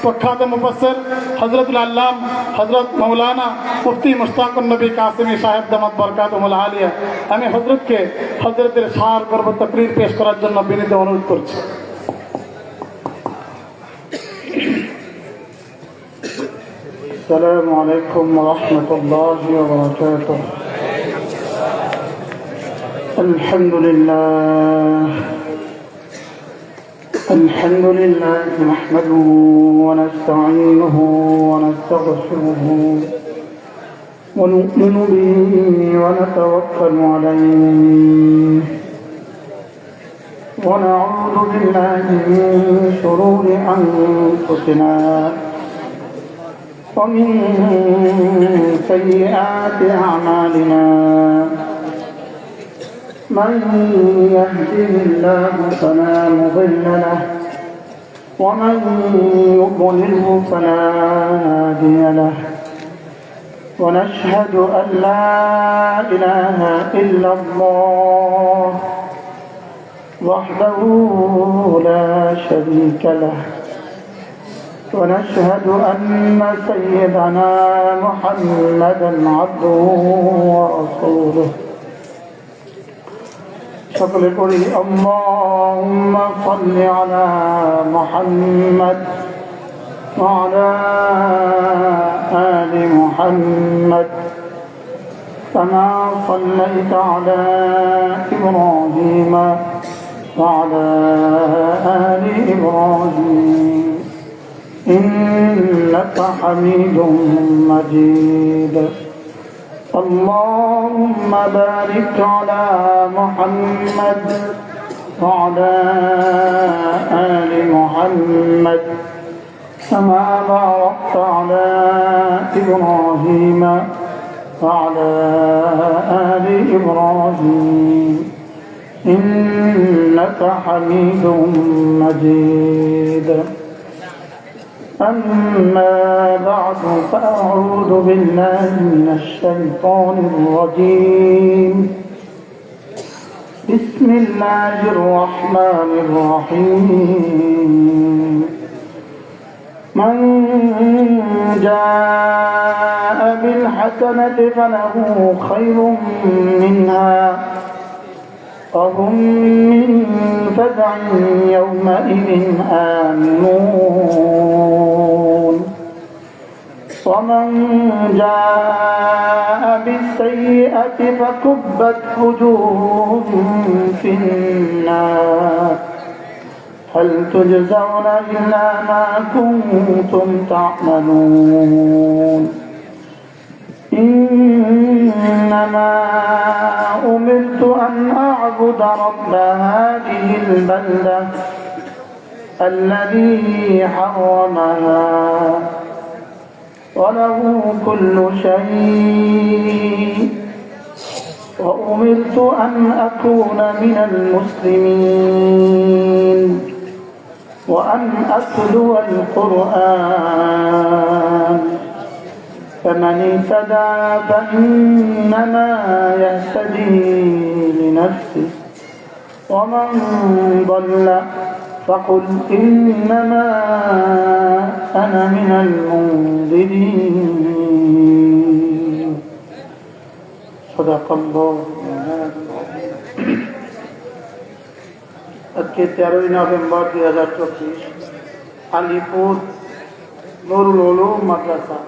প্রখ্যাত মুফাসসির হযরতুল আল্লাম হযরত মাওলানা মুফতি মুশতাকুন নবী কাসেমী সাহেব দামাত বরকাতুহুল আলিয়া, আমি হযরতকে হযরতের শার গর্ব তাকরীর পেশ করার জন্য বিনীত অনুরোধ করছি। السلام عليكم ورحمة الله وبركاته. الحمد لله نحمده ونستعينه ونستغفره ونؤمن به ونتوكل عليه ونعوذ بالله من شرور أنفسنا ومن سيئات أعمالنا، من يهده الله فلا مضل له ومن يضلله فلا هادي له، ونشهد أن لا إله إلا الله وحده لا شريك له، ونشهد أن سيدنا محمدا عبده ورسوله. সকলে পড়ি আল্লাহুম্মা সাল্লি আলা মুহাম্মাদ ওয়া আলা আলি মুহাম্মাদ কামা সাল্লাইতা আলা ইব্রাহিম ওয়া আলা আলি ইব্রাহিম إنك حميد مجيد. اللهم بارك على محمد وعلى آل محمد كما باركت على إبراهيم وعلى آل إبراهيم إنك حميد مجيد. أما بعد فأعوذ بالله من الشيطان الرجيم. بسم الله الرحمن الرحيم. من جاء بالحسنة فله خير منها وهم من فزع يومئذ آمنون، ومن جاء بالسيئة فكبت وجوههم في النار هل تجزون إلا ما كنتم تعملون. إنما أمرت أن أعبد رب هذه البلدة الذي حرمها وله كل شيء وأمرت أن أكون من المسلمين وأن أتلو القرآن، فمن اهتدى فإنما يهتدي لنفسه ومن ضل فقل إنما أنا من المنذرين. صدق الله. আজকে 13 নভেম্বর 2024 আলিপুর নুরুল উলুম মাদ্রাসা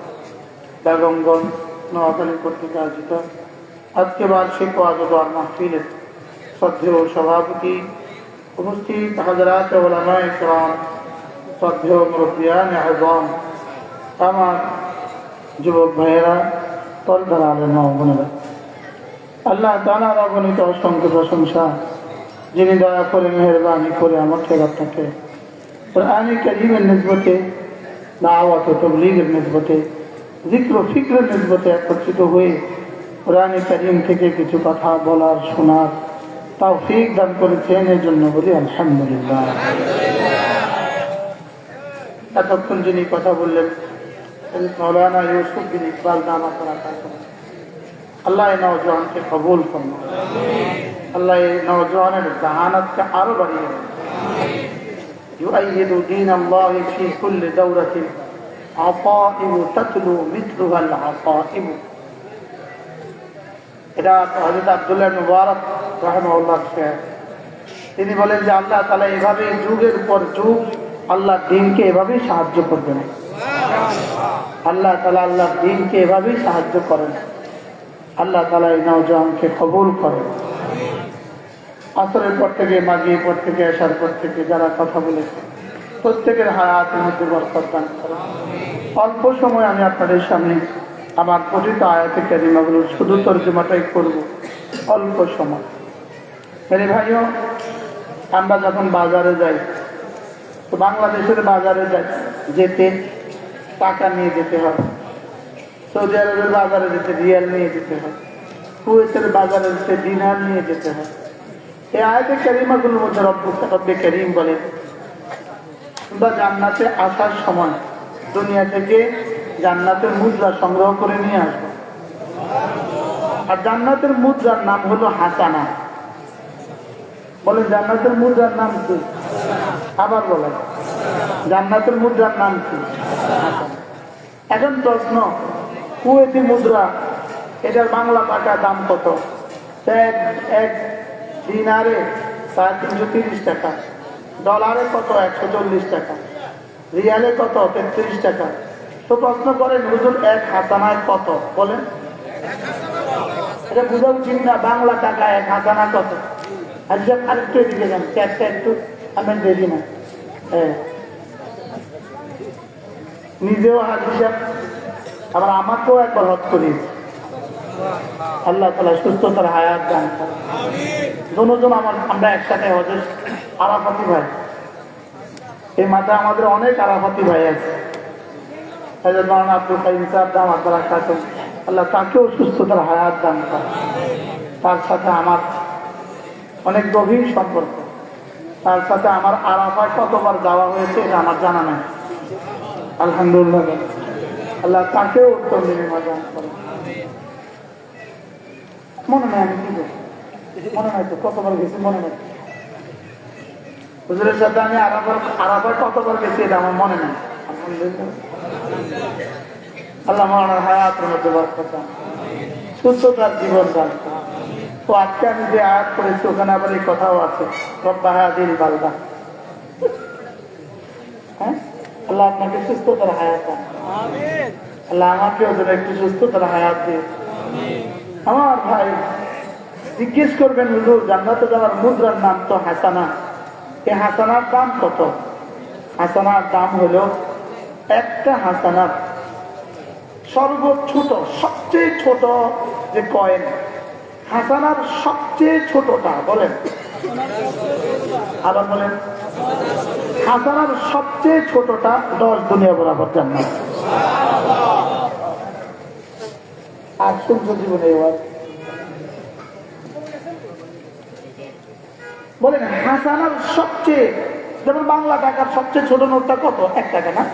বেগমগঞ্জ নোয়াখালী কর্তৃক আয়োজিত আজকে বার্ষিক ওয়াজ ও দোয়া মাহফিলের শ্রদ্ধেয় সভাপতি, উপস্থিত হাজরাত উলামায়ে কেরাম, শ্রদ্ধেয় মুরব্বিয়ান আযম, আমার যুবক ভাইয়েরা, তলধারা আলেম ও বোনেরা, আল্লাহ তাআলার অগণিত অসংখ্য প্রশংসা, যিনি দয়া করে মেহেরবানি করে আমাকে আপনাকে কুরআনে কারীমের নিসবতে, দাওয়াত ও তাবলীগের নিসবতে, জিক্র ও ফিক্রের নিসবতে একত্রিত হয়ে কুরআনে কারীম থেকে কিছু কথা বলার, শোনার তৌফিক দান করেছেন। এর জন্য বলি আলহামদুলিল্লাহ। এতক্ষণ যিনি কথা বললেন মৌলানা ইউসুফ বিন ইকবাল দামাত বরকাতুহু, আল্লাহ এই নওজওয়ানকে কবুল করুন, আল্লাহ এই নওজওয়ানের জাহানাতকে আরো বাড়িয়ে দেন। يؤيد دين الله في كل دورة عصائب تتلو مثلها العصائب এটা হযরত আব্দুল্লাহ ইবনে মুবারক রাহিমাহুল্লাহ শেখ তিনি বলেন যে আল্লাহ তাআলা এভাবে যুগের পর যুগ আল্লাহর দ্বীনকে এভাবেই সাহায্য করবেন আল্লাহ তাআলা আল্লাহর দ্বীনকে এভাবেই সাহায্য করেন আল্লাহ তাআলা এই নওজোয়ানকে কবুল করেন আসরের পর থেকে মাগরিবের পর থেকে এশার পর থেকে যারা কথা বলেছে প্রত্যেকের হায়াতের মধ্যে বরকত দান করেন অল্প সময় আমি আপনাদের সামনে আমার পঠিত আয়াতে কারিমাগুলোর শুধু তর্জমাটাই করব অল্প সময় মেরে ভাইও আমরা যখন বাজারে যাই তো বাংলাদেশের বাজারে যাই যেতে টাকা নিয়ে যেতে হয় সৌদি আরবের বাজারে যেতে রিয়াল নিয়ে যেতে হয় কুয়েতের বাজারে যেতে দিনার নিয়ে যেতে হয় এই আয়াতে কারিমাগুলোর মধ্যে রব্বে কারীম বলে তোমরা জান্নাতে আসার সময় দুনিয়া থেকে জান্নাতের মুদ্রা সংগ্রহ করে নিয়ে আসবো আর জান্নাতের মুদ্রার নাম হলো হাসানা বলেন জান্নাতের মুদ্রার নাম কি আবার বলেন জান্নাতের মুদ্রার নাম কি এখন প্রশ্ন কুয়েতি মুদ্রা এটার বাংলা টাকা দাম কত এক দিনারে 330 টাকা ডলারে কত 140 টাকা রিয়ালে কত 33 টাকা তো প্রশ্ন করেন হুজুর এক হাসানায় কত বলেন এটা বুঝা উচিত না বাংলা টাকা এক হাসানা কত আরেকটু এদিকে যান একটা একটু আমি দেরি না নিজেও হাত হিসাব আবার আমাকেও একবার হজ করিয়েছে আল্লাহ তাআলা সুস্থতার হায়াত দান করেন দুজন আমরা একসাথে হজের আরাফাতি ভাই এই মাথায় আমাদের অনেক আরাফাতি ভাই আছে আব্দুল কাইম সাহেব দামাত বারাকাতুহু আল্লাহ তাকেও সুস্থতার হায়াত দান করেন তার সাথে আমার অনেক গভীর সম্পর্ক তার সাথে আমার আরাফায় কতবার যাওয়া হয়েছে এটা আমার জানা নেই আলহামদুলিল্লাহ আল্লাহ তাকেও উত্তম বিনিময় দান করেন মনে নেই আমি কি বলছি মনে নাই তো কতবার গেছি মনে নেই হুজুরের সাথে আমি আরাফায় কতবার গেছি এটা আমার মনে নেই আলহামদুলিল্লাহ আল্লাহ মাওলানার হায়াতের মধ্যে বরকত দান সুস্থতার জীবন দান তো আজকে আমি যে আয়াত করেছি ওখানে আবার এই কথাও আছে রব্বা হাযিল বালদা হ্যাঁ আল্লাহ আপনাকে সুস্থতার হায়াত দান আমিন আল্লাহ আমাকেও যেন একটু সুস্থতার হায়াত দিয়ে আমার ভাই জিজ্ঞেস করবেন হুজুর জান্নাতে যাওয়ার মুদ্রার নাম তো হাসানা এই হাসানার দাম কত হাসানার দাম হলো একটা হাসানার সর্বছোট সবচেয়ে ছোট যে কয়েন হাসানার সবচেয়ে ছোটটা বলেন আবার বলেন হাসানার সবচেয়ে ছোটটা 10 দুনিয়া বরাবর জান্নাত আর সূর্য জীবনে বলেন হাসানার সবচেয়ে যেমন বাংলা টাকার সবচেয়ে ছোট নোটটা কত 1 টাকা না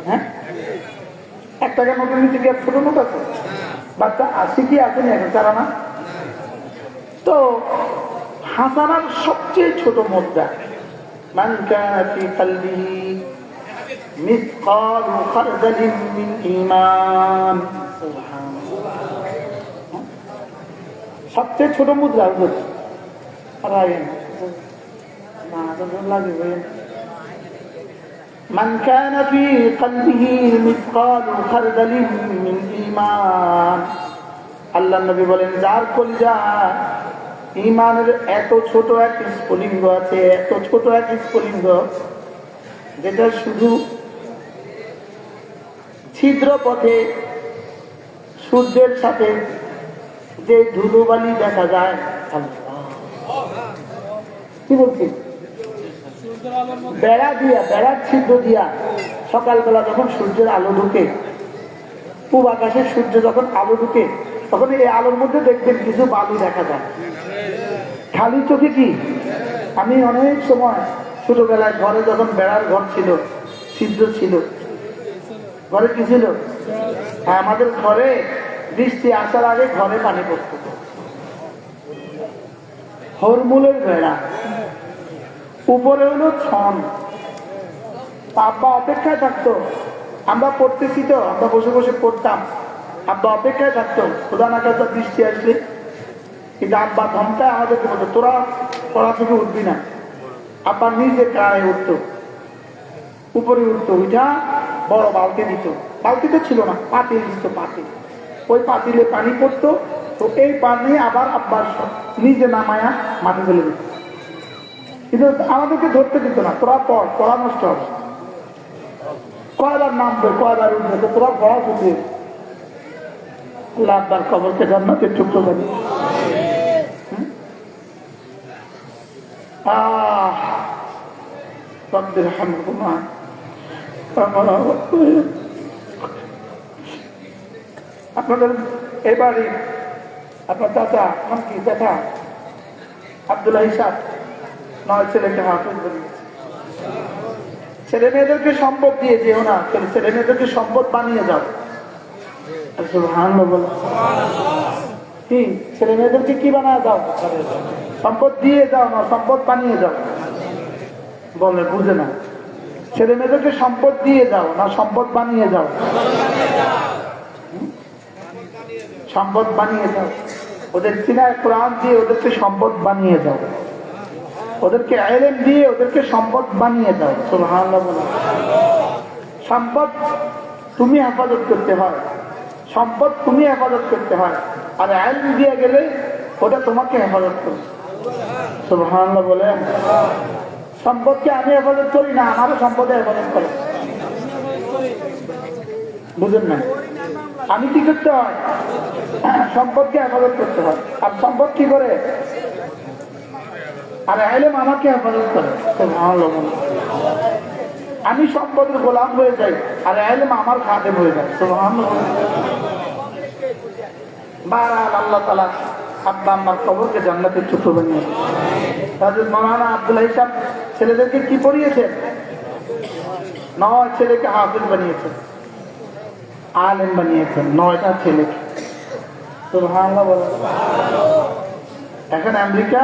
হ্যাঁ 1 টাকা নোটের নিচে কি ছোট নোট আছে বাচ্চা 80 কি আছে না এখন চারা না তো হাসানার সবচেয়ে ছোট মুদ্রা মান কানা ফি কলবিহি মিসকালু খারদালিন মিন ঈমান সবচেয়ে ছোট মুদ্রা হচ্ছে من كان في قلبه مثقال خردل من ঈমান আল্লাহর নবী বলেন যার কলিজায় ঈমানের এত ছোট এক স্ফুলিঙ্গ আছে এত ছোট এক স্ফুলিঙ্গ যেটা শুধু ছিদ্র পথে সূর্যের সাথে যে ধুলোবালি দেখা যায় কি বলছি বেড়ার ছিদ্র দিয়া সকালবেলা যখন সূর্যের আলো ঢুকে পূব আকাশে সূর্য যখন আলো ঢুকে তখন এই আলোর মধ্যে দেখবেন কিছু বালু দেখা যায় খালি চোখে কি আমি অনেক সময় ছোটবেলায় ঘরে যখন বেড়ার ঘর ছিল ছিদ্র ছিল ঘরে কি ছিল আমাদের ঘরে বৃষ্টি আসার আগে ঘরে পানি পড়ত হরমুলের বেড়া উপরে হলো ছন আব্বা অপেক্ষায় থাকতো, আমরা পড়তেছি তো, আমরা বসে বসে পড়তাম, আব্বা অপেক্ষায় থাকতো খোদা না করতো বৃষ্টি আসলে। কিন্তু আব্বা ধমকায় আমাদেরকে বলতো তোরা পড়া থেকে উঠবি না। আব্বা নিজে গায়ে উঠতো, উপরে উঠতো, উঠা বড় বালতি দিত, বালতিতে ছিল না, পাতিল দিত, পাতিল, ওই পাতিলে পানি পড়তো। তো এই পানি আবার আব্বার নিজে নামায়া মাটি ফেলে দিত, কিন্তু আমাদেরকে ধরতে দিত না, তোরা পড়, পড়া নষ্ট হবে। কয়বার নামবে, কয়বার উঠবে, তো তোরা পড়া শুধু। আল্লাহ আব্বার কবরকে জান্নাতের টুকরো বানিয়ে আপনাদের এবারে আপনার চাচা নাম কি, চাচা আব্দুল্লাহ হিসাব 9 ছেলেকে হাফেজ বানিয়েছে। ছেলে মেয়েদেরকে সম্পদ দিয়ে যেও না, ছেলে মেয়েদেরকে সম্পদ বানিয়ে যাও। সুবহানাল্লাহ বলো। কি ছেলে মেয়েদেরকে কি বানায় দাও? সম্পদ দিয়ে যাও না, সম্পদ বানিয়ে যাও। বলে বুঝে না, ছেলে মেয়েদেরকে সম্পদ দিয়ে যাও না সম্পদ বানিয়ে যাও? সম্পদ বানিয়ে যাও। ওদের সিনায় কোরআন দিয়ে ওদেরকে সম্পদ বানিয়ে যাও, ওদেরকে ইলম দিয়ে ওদেরকে সম্পদ বানিয়ে দাও। সুবহানাল্লাহ বলো। সম্পদ তুমি হেফাজত করতে হয়, সম্পদ তুমি হেফাজত করতে হয়, আর ইলম দিয়ে গেলে ওটা তোমাকে হেফাজত করবে। সুবহানাল্লাহ বলেন। সম্পদকে আমি হেফাজত করি না, আমারও সম্পদে হেফাজত করে। বুঝেন না? আমি কি করতে হয়? সম্পদকে হেফাজত করতে হয়। আর সম্পদ কি করে? আর ইলম আমাকে হেফাজত করে। সুবহানাল্লাহ বলেন। আমি সম্পদের গোলাম হয়ে যাই, আর ইলম আমার খাদেম হয়ে যায়। সুবহানাল্লাহ। বারবার আল্লাহ তাআলা আব্বা আম্মার কবরকে জান্নাতের টুকরো বানিয়ে হযরত মাওলানা আব্দুল হিসাব ছেলেদেরকে কি পড়িয়েছেন? 9 ছেলেকে হাফেজ বানিয়েছেন, আলেম বানিয়েছেন, 9টা ছেলেকে। সুবহানাল্লাহ বলেন। এখন আমেরিকা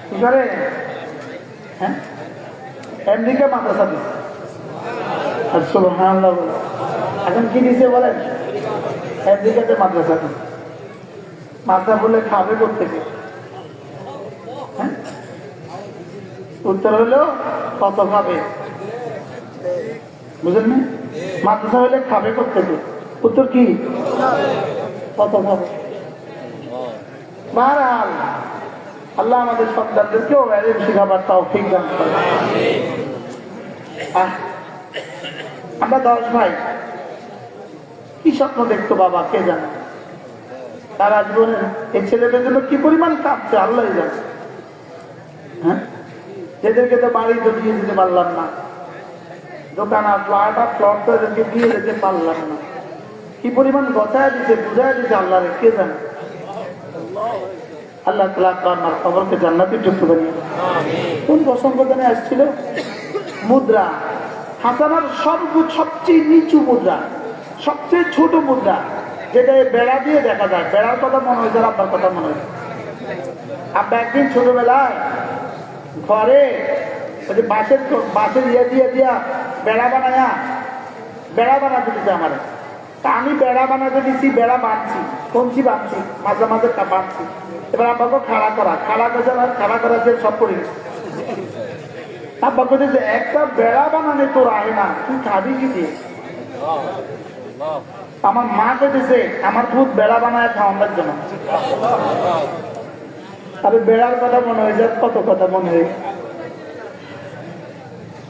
কি করে? হ্যাঁ, আমেরিকা মাদ্রাসা দিচ্ছে। সুবহানাল্লাহ বলেন। এখন কি দিচ্ছে বলেন? আমেরিকাতে মাদ্রাসা দিচ্ছে। মাদ্রাসা বলে খাবে কোত্থেকে? হ্যাঁ, উত্তর হলো কত খাবে? বুঝলেন না? মাদ্রাসা হলে খাবে কোত্থেকে? উত্তর কি? কত খাবে? বাহরাল আল্লাহ আমাদের সন্তানদেরকেও ইলম শিখাবার তৌফিক দান করেন। আমরা 10 ভাই, কি স্বপ্ন দেখতো বাবা কে জানে। তারা জীবনে এই ছেলেদের জন্য কি পরিমাণ কাঁদছে আল্লাহ জানে। হ্যাঁ, এদেরকে তো বাড়ি দিয়ে দিতে পারলাম না, দোকান প্লট তো এদেরকে দিয়ে যেতে পারলাম না। কি পরিমাণ গছায় দিচ্ছে, বুঝায় দিচ্ছে আল্লাহ রে কে জানে। আল্লাহ তাআলা আপনার কবরকে জান্নাতের টুকরো বানিয়ে। কোন প্রসঙ্গ জানে আসছিল? মুদ্রা। হাসানার সবচেয়ে নিচু মুদ্রা, সবচেয়ে ছোট মুদ্রা, যেটা বেড়া দিয়ে দেখা যায়। বেড়ার কথা মনে হয়েছে, আপনার কথা মনে হয়েছে। আপনার একদিন ছোটবেলায় ঘরে ওই বাঁশের দিয়া বেড়া বানাতে দিচ্ছে আমার। তা আমি বেড়া বানাতে দিচ্ছি, বেড়া বাঁধছি, কঞ্চি বাঁধছি, মাঝে মাঝে বাঁধছি। এবার আব্বাকে খাড়া করা যে সব করে গেছে। আব্বা বলছে একটা বেড়া বানানে তোর আহে না, তুই খাবি কি দিয়ে? আমার মা কেটেছে আমার খুব বেড়া বানায় খাওয়ানোর জন্য। আরে বেড়ার কথা মনে হয়ে যায়, কত কথা মনে হয়।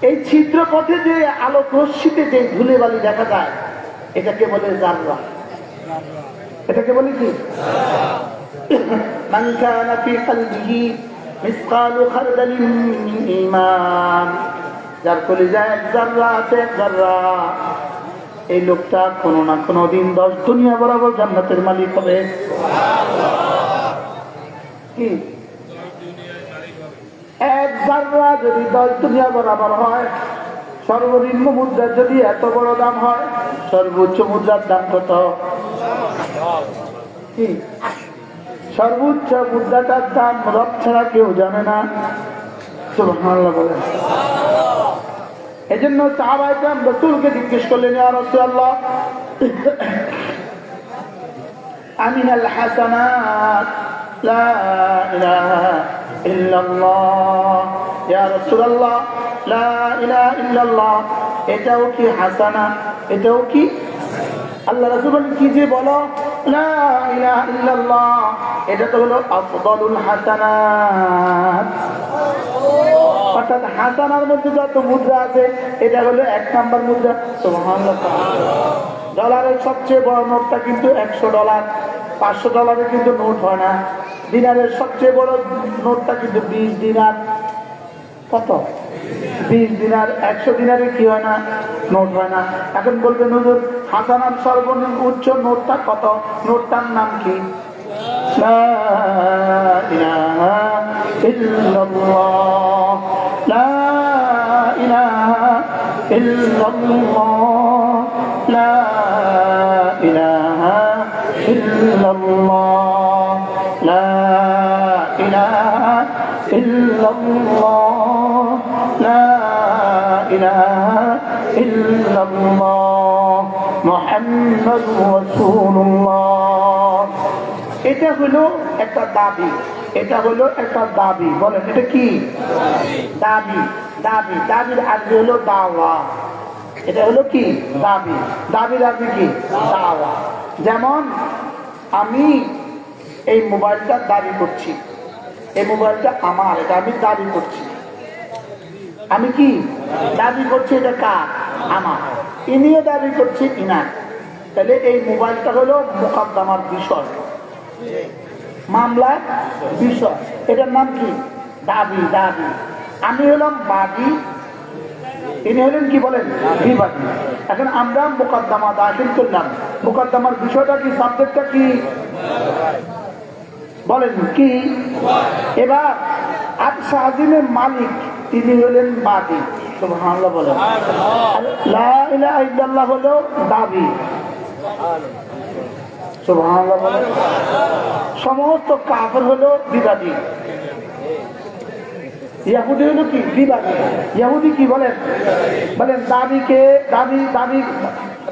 এই ছিদ্র পথে যে আলোক রশ্মিতে যে ধুলে বালি দেখা যায়, এটাকে বলে জাররা। এটাকে বলে কি? মান কানা ফি কলবিহি মিসকালু খারদালিন মিন ঈমান, যার কলিজায় এক জাররা আছে, এক জাররা, এই লোকটা কোনো না কোনো দিন 10 দুনিয়া বরাবর জান্নাতের মালিক হবে। কি এক জাররা যদি 10 দুনিয়া বরাবর হয়, সর্বনিম্ন মুদ্রার যদি এত বড় দাম হয়, সর্বোচ্চ মুদ্রার দাম কত? কি সর্বোচ্চ মুদ্রাটার দাম রব ছাড়া কেউ জানে না। সুবহানাল্লাহ বলেন। এজন্য সাহাবায়ে কেরাম রাসূলকে জিজ্ঞেস করলেন, ইয়া রাসূলুল্লাহ আমিনাল হাসানাত লা ইলাহা ইল্লাল্লাহ, ইয়া রাসূলুল্লাহ লা ইলাহা ইল্লাল্লাহ এটাও কি হাসানা? এটাও কি? আল্লাহ রাসূল বলেন, কি যে বলো, লা ইলাহা ইল্লাল্লাহ এটা তো হলো আফদালুল হাসানাত। অর্থাৎ হাসানার মধ্যে যত মুদ্রা আছে এটা হলো 1 নাম্বার মুদ্রা। সুবহানাল্লাহ। ডলারের সবচেয়ে বড় নোটটা কিন্তু $100, $500 কিন্তু নোট হয় না। দিনারের সবচেয়ে বড় নোটটা কিন্তু 20 দিনার। কত? 20 দিনার। 100 দিনারে কি হয় না? নোট হয় না। এখন বলবেন হুজুর হাসানার সর্বনিম্ন উচ্চ নোটটা কত? নোটটার নাম কি? লা ইলাহা ইল্লাল্লাহ, লা ইলাহা ইল্লাল্লাহ, লা ইলাহা ইল্লাল্লাহ, লা ইলাহা ইল্লাল্লাহ, লা ইলাহা ইল্লাল্লাহ মুহাম্মাদুর রাসূলুল্লাহ। এটা হলো একটা দাবি, এটা হলো একটা দাবি। বলেন এটা কি? দাবি। দাবি, দাবির আরবি হলো দাওয়া। এটা হলো কি? দাবি। দাবির আরবি কি? দাওয়া। যেমন আমি এই মোবাইলটা দাবি করছি, এই মোবাইলটা আমার, এটা আমি দাবি করছি। আমি কি দাবি করছি? এটা কার? আমার। ইনিও দাবি করছি ইনার। তাহলে এই মোবাইলটা হলো মোকদ্দমার বিষয়, মামলার বিষয়। এটার নাম কি? দাবি। দাবি। আমি হলাম বাদী, ইনি হলেন কি বলেন? বিবাদী। এখন আমরা মোকদ্দমা দাখিল করলাম। মোকদ্দমার বিষয়টা কি? সাবজেক্টটা কি? বলেন কি? এবার আবসা আজিমের মালিক তিনি হলেন বাদী। সুবহানাল্লাহ বলেন। লা ইলাহা ইল্লাল্লাহ হলো দাবি। সুবহানাল্লাহ বলেন। সমস্ত কাফের হলো বিবাদী। ইহুদি হলো কি? বিবাদী। ইহুদি কি বলেন? বলেন দাবিকে দাবি, দাবি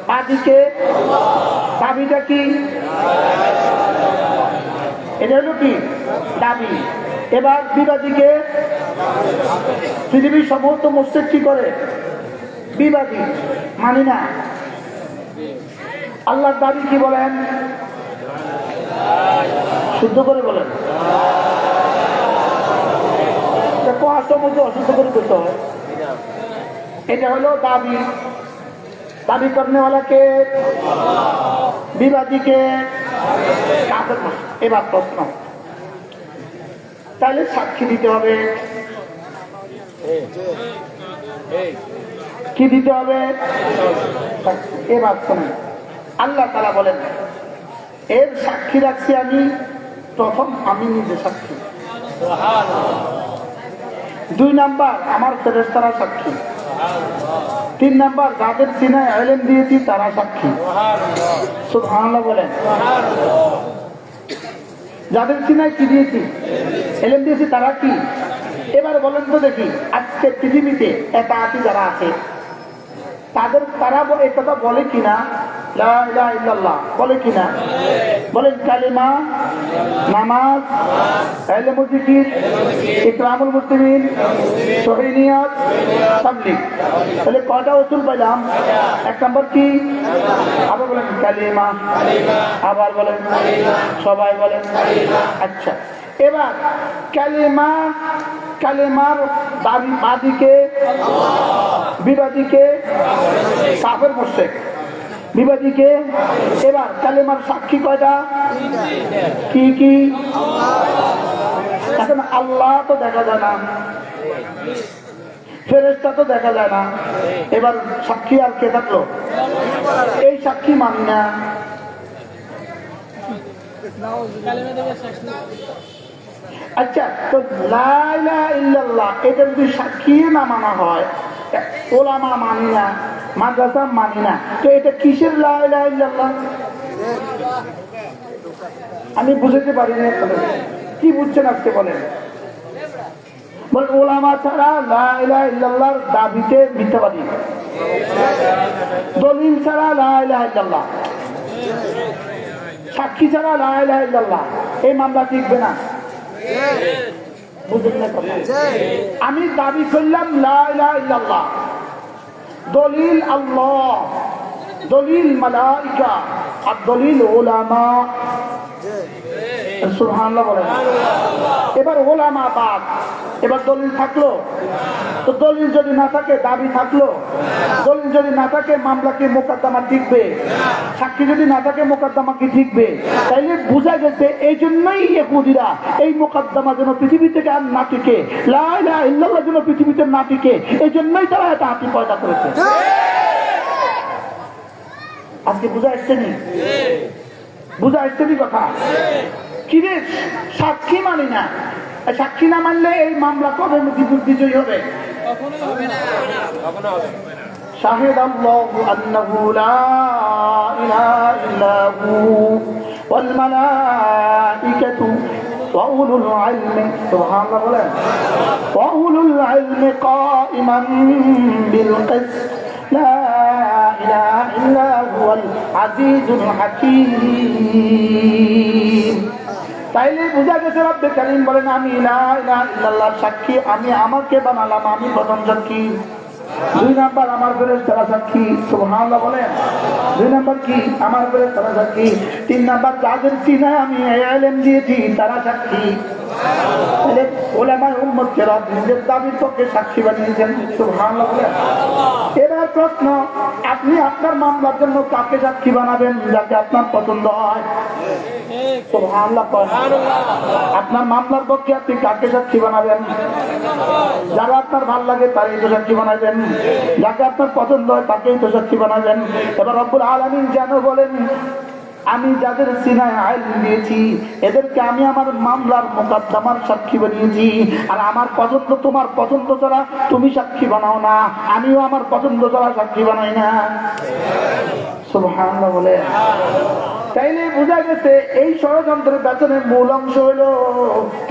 বাদীকে দাবিটা কি? এটা হলো কি? দাবি। এবার বিবাদীকে পৃথিবীর সমস্ত মুশরিক কি করে? বিবাদী, মানি না। আল্লাহর দাবি কি বলেন? শুদ্ধ করে বলেন। অশুদ্ধ করে করতে হয়। এটা হলো দাবি। দাবি করনেওয়ালাকে, বিবাদীকে, কাফের। এবার প্রশ্ন, তাহলে সাক্ষী দিতে হবে। কি দিতে হবে? এবার শোনেন, আল্লাহ তাআলা বলেন এর সাক্ষী রাখছি আমি, প্রথম আমি নিজে সাক্ষী। 2 নাম্বার আমার ফেরেশতারা সাক্ষী। 3 নাম্বার যাদের সিনায় ইলম দিয়েছি তারা সাক্ষী। সুবহানাল্লাহ বলেন। যাদের সিনায় কি দিয়েছি? ইলম দিয়েছি, তারা কি? এবার বলেন তো দেখি, আজকে পৃথিবীতে এতাআতি যারা আছে তারা এই কথা বলে কিনা? লা ইলাহা ইল্লাল্লাহ বলে কিনা? বলেন কালিমা, নামাজ, ইলম ও জিকির, ইকরামুল মুসলিমিন, সহিহ নিয়াত, তাবলীগ। তাহলে কয়টা উসুল পেলাম? 1 নাম্বার কি? আবার বলেন কালিমা, আবার বলেন, সবাই বলেন। আচ্ছা, এবার কালিমা, কালিমার দাবি বাদীকে, বিবাদীকে, কাফের মুশরিক, বিবাদীকে। এবার কালিমার সাক্ষী কয়টা? কি কি? এখন আল্লাহ তো দেখা যায় না, ফেরেশতা তো দেখা যায় না, এবার সাক্ষী আর কে থাকলো? এই সাক্ষী মানি না। আচ্ছা, তো লা ইলাহা ইল্লাল্লাহ এটা যদি সাক্ষী না মানা হয়, ওলামা মানি না, মাদ্রাসা মানি না, তো এটা কিসের লা ইলাহা ইল্লাল্লাহ? আমি বুঝতে পারি না। কি বুঝছেন আজকে বলেন? বলে ওলামা ছাড়া লা ইলাহা ইল্লাল্লাহর দাবিতে মিথ্যাবাদী, দলিল ছাড়া লা ইলাহা ইল্লাল্লাহ, সাক্ষী ছাড়া লা ইলাহা ইল্লাল্লাহ, এই মামলা টিকবে না। বুঝলেন না কথা? আমি দাবি করলাম লা ইলাহা ইল্লাল্লাহ, দলিল আল্লাহ, দলিল মালাইকা, আর দলিল ওলামা। সুবহানাল্লাহ বলেন। এবার ওলামা বাদ, এবার দলিল থাকলো, তো দলিল যদি না থাকে দাবি থাকলো, দলিল যদি না থাকে মামলা কি মোকদ্দমা টিকবে? সাক্ষী যদি না থাকে মোকদ্দমা কি টিকবে? তাইলে বোঝা গেছে এই জন্যই ইহুদিরা এই মোকদ্দমা যেন পৃথিবী থেকে আর না টিকে, লা ইলাহা ইল্লাল্লাহ যেন পৃথিবীতে না টিকে, এই জন্যই তারা এটা হাতি পয়দা করেছে। আজকে বুঝা আসছে নি? বুঝা আসছে নি কথা? কিরে সাক্ষী মানি না, সাক্ষী না মানলে এই মামলা কবে বিজয়ী হবে? শাহিদ আল্লাহু আন্নাহু লা ইলাহা ইল্লা হু ওয়াল মালাইকাতু ওয়া উলুল ইলমি, সুবহানাল্লাহ বলেন, ওয়া উলুল ইলমি কাইমান বিল কিসত লা ইলাহা ইল্লা হুয়াল আজিজুল হাকীম। তাইলে বুঝা গেছে রব্বে কারীম বলেন আমি লা ইলাহা ইল্লাল্লাহ সাক্ষী, আমি আমাকে বানালাম, আমি প্রথম সাক্ষী। 2 নাম্বার আমার ফেরেশতারা সাক্ষী, সুবহানাল্লাহ বলেন। 2 নাম্বার কি? আমার ফেরেশতারা সাক্ষী। 3 নাম্বার যাদের সিনায় আমি ইলম দিয়েছি তারা সাক্ষী। তাহলে উলামায়ে উম্মতকে রব নিজের দাবির পক্ষে সাক্ষী বানিয়েছেন, সুবহানাল্লাহ বলেন। এবার প্রশ্ন, আপনি আপনার মামলার জন্য কাকে সাক্ষী বানাবেন? যাকে আপনার পছন্দ হয়। সুবহানাল্লাহ বলেন। আপনার মামলার পক্ষে আপনি কাকে সাক্ষী বানাবেন? যারা আপনার ভালো লাগে তারই তো সাক্ষী বানাবেন, যাকে আপনার পছন্দ হয় তাকেই তো সাক্ষী বানাবেন। এবার রব্বুল আলামিন যেন বলেন আমি যাদের সিনায় ইলম দিয়েছি এদেরকে আমি আমার মামলার মোকদ্দমার সাক্ষী বানিয়েছি, আর আমার পছন্দ তোমার পছন্দ ছাড়া তুমি সাক্ষী বানাও না, আমিও আমার পছন্দ ছাড়া সাক্ষী বানাই না। সুবহানাল্লাহ বলে। তাইলে বোঝা গেছে এই ষড়যন্ত্রের পেছনে মূল অংশ হলো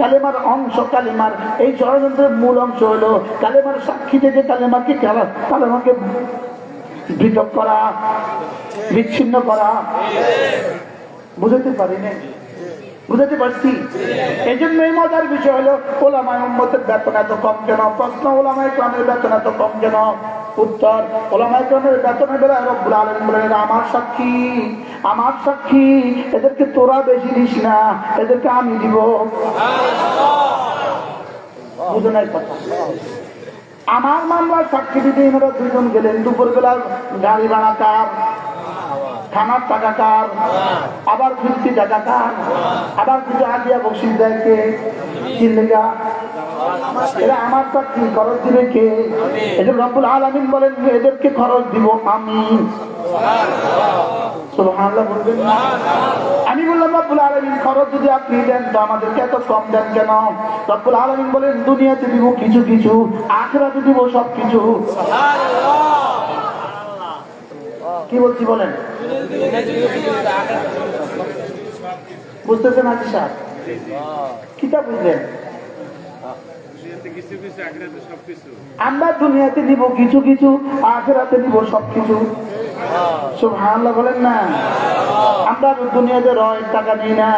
কালেমার অংশ, কালেমার এই ষড়যন্ত্রের মূল অংশ হলো কালেমার সাক্ষী থেকে কালেমাকে পৃথক করা, বিচ্ছিন্ন করা। বুঝাতে পারি না? বুঝাতে পারছি? এই জন্য এই মজার বিষয় হলো ওলামায়ে উম্মতের বেতন এত কম কেন? প্রশ্ন, ওলামায়ে কেরামের বেতন এত কম কেন? উত্তর, ওলামায়ে কেরামের বেতনের বেলায় রব্বুল আলামিন বলেন আমার সাক্ষী, আমার সাক্ষী, এদেরকে তোরা বেশি দিস না, এদেরকে আমি দিব। বুঝে নাই কথা? আমার মামলার সাক্ষী দিতে এনারা 2 জন গেলেন, দুপুরবেলা গাড়ি ভাড়া কার, খানার টাকা কার, আবার ফিরতি টাকা কার, আবার কিছু আগিয়া বসিস দেয় কে? চিল্লেগা এরা আমার সাক্ষী, খরচ দিবে কে? এদের রব্বুল আলামিন বলেন এদেরকে খরচ দিব আমি। সুবহানাল্লাহ বলবেন। আমি বললাম রব্বুল আলামিন খরচ যদি আপনি দেন তো আমাদেরকে এত কম দেন কেন? রব্বুল আলামিন বলেন দুনিয়াতে দিব কিছু কিছু, আখিরাতে দিব সবকিছু। কি বলছি বলেন? বুঝতেছেন হাজি সাহেব? কিতা বুঝলেন? আমরা দুনিয়াতে দিব কিছু কিছু, আখিরাতে দিব সবকিছু। সুবহানাল্লাহ বলেন না? আমরা দুনিয়াতে রয়ের টাকা নেই না,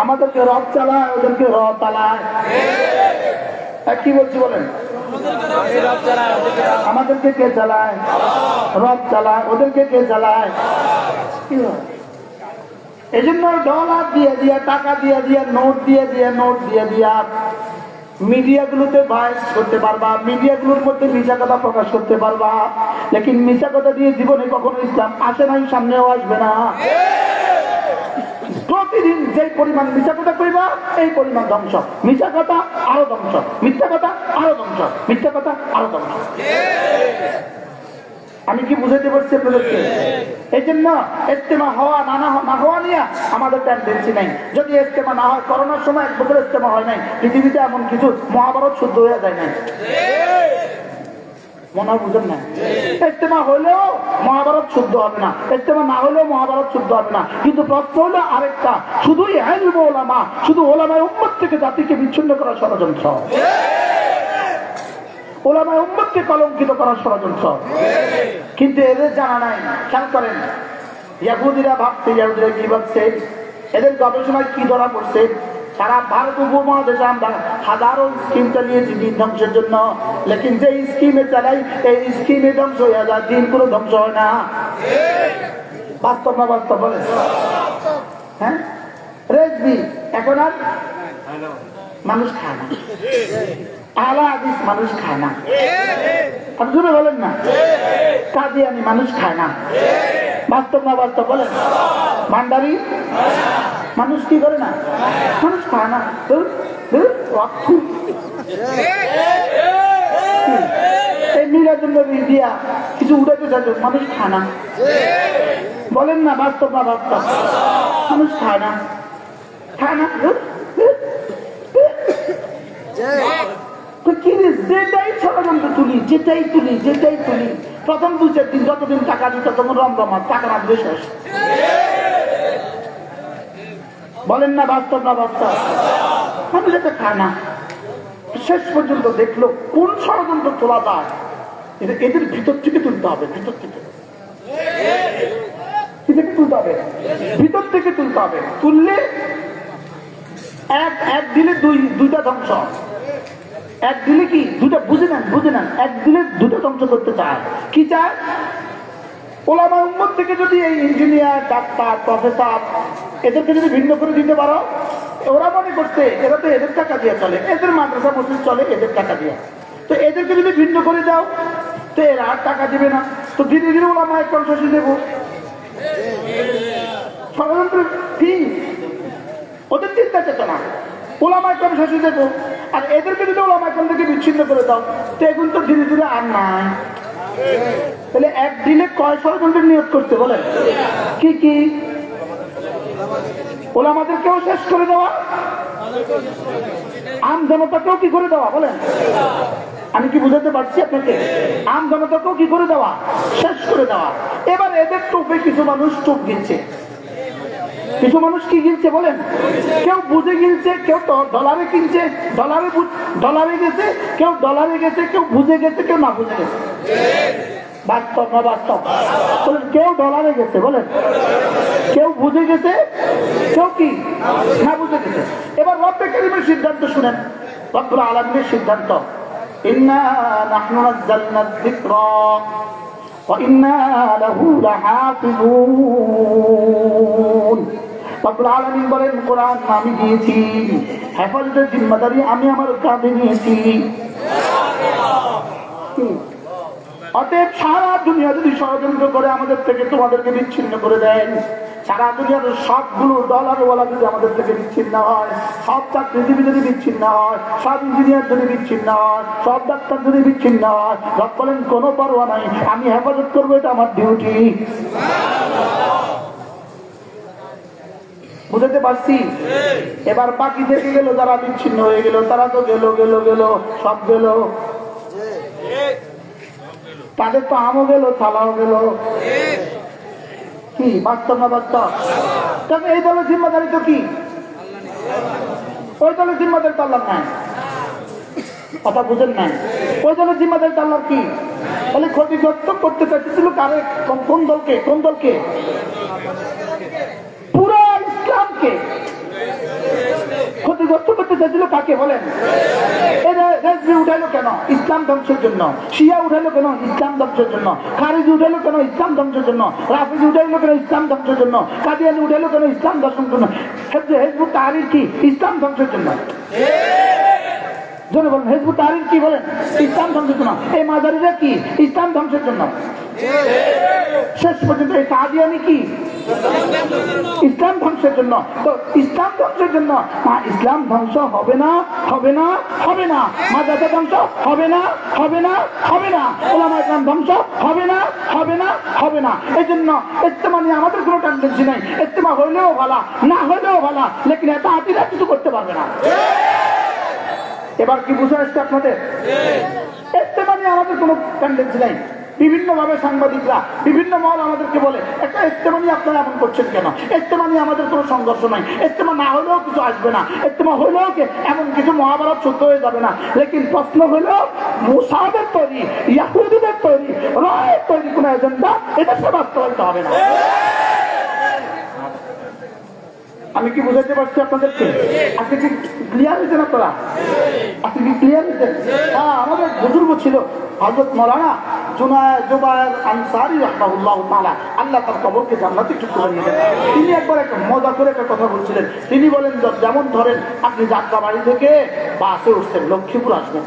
আমাদেরকে রব চালায়, ওদেরকে র চালায়। কি বলছি বলেন? আমাদেরকে কে চালায়? রব চালায়। ওদেরকে কে চালায়? এই জন্য ডলার দিয়ে দিয়া, টাকা দিয়ে দিয়া, নোট দিয়ে দিয়া, নোট দিয়ে দিয়া মিডিয়াগুলোতে ভয়েস করতে পারবা, মিডিয়াগুলোর মধ্যে মিথ্যা কথা প্রকাশ করতে পারবা, লেকিন মিথ্যা কথা দিয়ে জীবনে কখনো ইসলাম আসে নাই, সামনেও আসবে না। প্রতিদিন যে পরিমাণ মিথ্যা কথা কইবা এই পরিমাণ ধ্বংস, মিথ্যা কথা আরো ধ্বংস, মিথ্যা কথা আরো ধ্বংস, মিথ্যা কথা আরো ধ্বংস। আমি কি বুঝাতে পারছি আপনাদেরকে? এই জন্য ইজতেমা হওয়া না হওয়া নিয়ে আমাদের টেন্ডেন্সি নাই। যদি ইজতেমা না হয়, করোনার সময় 1 বছর ইজতেমা হয় নাই, পৃথিবীতে এমন কিছু মহাভারত শুদ্ধ হয়ে যায় নাই, মনে হয় বুঝেন না? ইজতেমা ইজতেমা হলেও মহাভারত শুদ্ধ হবে না, ইজতেমা না হলেও মহাভারত শুদ্ধ হবে না। কিন্তু প্রশ্ন হলো আরেকটা, শুধুই ইলম ওলামা, শুধু ওলামায়ে উম্মত থেকে জাতিকে বিচ্ছিন্ন করার ষড়যন্ত্র, ওলামায়ে উম্মতকে কলঙ্কিত করার ষড়যন্ত্র। কিন্তু এদের জানা নাই। খেয়াল করেন, ইহুদিরা ভাবছে, ইহুদিরা কি ভাবছে, এদের গবেষণায় কি ধরা পড়ছে, সারা ভারত উপমহাদেশে আমরা হাজারো স্কিম চালিয়েছি দিন ধ্বংসের জন্য, লেকিন যে স্কিমে চালাই এই স্কিমে ধ্বংস হয়ে যায়, দিন কোনো ধ্বংস হয় না। বাস্তব না বাস্তব বলে? হ্যাঁ, রেজবি এখন আর মানুষ খায় না, আহলে হাদিস মানুষ খায় না, আপনি শুনে বলেন না, কাদিয়ানি মানুষ খায় না। বাস্তব না বাস্তব বলেন? ভান্ডারি মানুষ কি করে না, মানুষ খায় না। এই মিলাদুন নবী দিয়া কিছু উঠাতে চাইছে, মানুষ খায় না। বলেন না বাস্তব না বাস্তব? মানুষ খায় না, খায় না। যেটাই ষড়যন্ত্র তুলি, যেটাই তুলি, যেটাই তুলি, প্রথম 2-4 দিন যতদিন টাকা দিত তখন রমরমা, টাকা না দিলে শেষ। বলেন না বাস্তব না বাস্তব? মানুষ এটা খায় না। শেষ পর্যন্ত দেখলো কোন ষড়যন্ত্র তোলা যায়, এদের ভিতর থেকে তুলতে হবে, ভিতর থেকে তুলতে হবে, ভিতর থেকে তুলতে হবে। তুললে এক দিলে দুইটা ধ্বংস, এক দিলে কি দুটা, বুঝে নেন, বুঝে নেন, এক দিলে দুটো ধ্বংস করতে চায়। কি চায়? ওলামায়ে উম্মত থেকে যদি এই ইঞ্জিনিয়ার, ডাক্তার, প্রফেসর এদেরকে যদি ভিন্ন করে দিতে পারো, ওরা মনে করছে এরা তো এদের টাকা দিয়ে চলে, এদের মাদ্রাসা মসজিদ চলে এদের টাকা দিয়ে, তো এদেরকে যদি ভিন্ন করে দাও তো এরা আর টাকা দিবে না, তো ধীরে ধীরে ওলামায়ে কেরাম শাসিয়ে দেবো। ষড়যন্ত্র কি? ওদের চিন্তা চেতনা, ওলামায়ে কেরাম শাসিয়ে দেবো। আর এদেরকে যদি ওলামায়ে কেরাম থেকে বিচ্ছিন্ন করে দাও তো এগুলো তো ধীরে ধীরে আর নাই। তাহলে এক দিলে কয় ষড়যন্ত্রের নিয়োগ করতে বলেন? কি কি? ওলামাদেরকেও শেষ করে দেওয়া, আম জনতাকেও কি করে দেওয়া বলেন? আমি কি বুঝাতে পারছি আপনাকে? আম জনতাকেও কি করে দেওয়া? শেষ করে দেওয়া। এবার এদের টোপে কিছু মানুষ টোপ দিচ্ছে, কিছু মানুষ কি কিনছে বলেন? কেউ বুঝে কিনছে, কেউ ডলারে কিনছে, ডলারে গেছে, কেউ ডলারে গেছে, কেউ বুঝে গেছে, কেউ না বুঝে গেছে। বাস্তব না বাস্তব বলেন? কেউ ডলারে গেছে বলেন, কেউ বুঝে গেছে, কেউ কি না বুঝে গেছে। এবার রব্বে কারীমের সিদ্ধান্ত শুনেন, রব্বুল আলামিনের সিদ্ধান্ত, ইন্না নাহনু নাযালনা যিকরা ওয়া ইন্না লাহু লাহাফিজুন। রব্বুল আলামিন বলেন, কোরআন আমি দিয়েছি, হেফাজতের জিম্মাদারি আমি আমার কাঁধে নিয়েছি। অতএব সারা দুনিয়া যদি ষড়যন্ত্র করে আমাদের থেকে তোমাদেরকে বিচ্ছিন্ন করে দেন, সারা দুনিয়ার সবগুলো ডলারওয়ালা যদি আমাদের থেকে বিচ্ছিন্ন হয়, সব চাকরিজীবী যদি বিচ্ছিন্ন হয়, সব ইঞ্জিনিয়ার যদি বিচ্ছিন্ন হয়, সব ডাক্তার যদি বিচ্ছিন্ন হয়, রব বলেন কোনো পরোয়া নাই, আমি হেফাজত করবো, এটা আমার ডিউটি। বুঝতে পারছি? এবার বাকি থেকে গেল, যারা বিচ্ছিন্ন হয়ে গেল তারা তো গেল গেল গেল, সব গেল, তাদের তো আমও গেল, থালাও গেল। কি বাস্তব না বাস্তব? তবে এই দলের জিম্মাদারি তো কি? ওই দলের জিম্মাদারি তো আল্লাহর নাই। কথা বুঝেন নাই? ওই দলের জিম্মাদারি তো আল্লাহর। কি বলে? ক্ষতিগ্রস্ত করতে চাইছিল কারে? কোন দলকে? কোন দলকে? পুরো ইসলামকে ক্ষতিগ্রস্ত করতে চাইছিল। কাকে বলেন? রেজভি উঠাইলো কেন? ইসলাম ধ্বংসের জন্য। শিয়া উঠাইলো কেন? ইসলাম ধ্বংসের জন্য। খারিজি উঠাইলো কেন? ইসলাম ধ্বংসের জন্য। রাফিজি উঠাইলো কেন? ইসলাম ধ্বংসের জন্য। কাদিয়ানি উঠাইলো কেন? ইসলাম ধ্বংসের জন্য। হিজবুত তাহরীর কি? ইসলাম ধ্বংসের জন্য। জন্য বলেন হিজবুত তাহরীর কি বলেন? ইসলাম ধ্বংসের জন্য। এই মাজারিরা কি? ইসলাম ধ্বংসের জন্য। শেষ পর্যন্ত এই কাদিয়ানি কি? ইসলাম ধ্বংসের জন্য। তো ইসলাম ধ্বংসের জন্য ইসলাম ধ্বংস হবে না, হবে না, হবে না। মাদ্রাসা ধ্বংস হবে না, হবে না, হবে না। ওলামায়ে কেরাম ধ্বংস হবে না, হবে না, হবে না। এই জন্য ইজতেমা নিয়ে আমাদের কোনো টেন্ডেন্সি নাই। ইজতেমা হইলেও ভালো, না হইলেও ভালো, লেকিন এটা হাতিরা কিছু করতে পারবে না। এবার কি বুঝে আসছে আপনাদের? ইজতেমা নিয়ে আমাদের কোনো টেন্ডেন্সি নাই। বিভিন্নভাবে সাংবাদিকরা বিভিন্ন মহল আমাদেরকে বলে একটা ইজতেমা নিয়ে আপনারা এমন করছেন কেন? ইজতেমা নিয়ে আমাদের কোনো সংঘর্ষ নাই, ইজতেমা না হলেও কিছু আসবে না, ইজতেমা হলেও এমন কিছু মহাভারত শুদ্ধ হয়ে যাবে না। লেকিন প্রশ্ন হলো মুসাদের তৈরি, ইয়াহুদীদের তৈরি, রায়ের তৈরি কোন এজেন্ডা এদেশে বাস্তবায়িত হবে না। আমি কি বুঝাতে পারছি আপনাদেরকে? আজকে কি ক্লিয়ার হয়েছে না তোরা? আজকে কি ক্লিয়ার হয়েছে? হ্যাঁ, আমাদের বুজুর্গ ছিল হযরত মাওলানা জুবায়ের আনসারী রাহমাহুল্লাহ তাআলা, আল্লাহ তার কবরকে জান্নাতে টুকরো বানিয়ে দেন। তিনি একবার একটা মজা করে একটা কথা বলছিলেন। তিনি বলেন, যেমন ধরেন আপনি যাত্রাবাড়ি থেকে বাসে উঠছেন, লক্ষ্মীপুর আসবেন,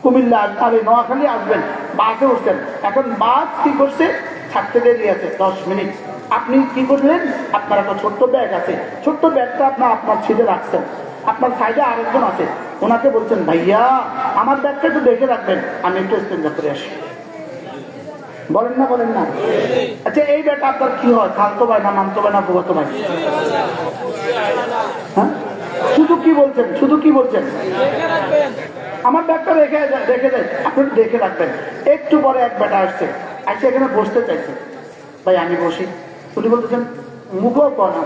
কুমিল্লা আসবেন, নোয়াখালী আসবেন, বাসে উঠছেন। এখন বাস কি করছে? ছাড়তে দেরি আছে 10 মিনিট। আপনি কি করলেন? আপনার একটা ছোট্ট ব্যাগ আছে, ছোট্ট ব্যাগটা আপনার সিটে রাখছেন। আপনার সাইডে আরেকজন আছে, ওনাকে বলছেন, ভাইয়া আমার ব্যাগটা একটু দেখে রাখবেন, আমি একটু ইস্তেঞ্জা করে আসি। বলেন না বলেন না? আচ্ছা, এই ব্যাগটা আপনার কি হয়? খালতো ভাই না মামতো ভাই না ফুফাতো ভাই? হ্যাঁ, শুধু কি বলছেন? শুধু কি বলছেন? আমার ব্যাগটা রেখে দেয়, আপনি দেখে রাখবেন। একটু পরে এক বেটা আসছে, আইসে এখানে বসতে চাইছে। ভাই আমি বসি। উনি বলতেছেন, মুখও কনা।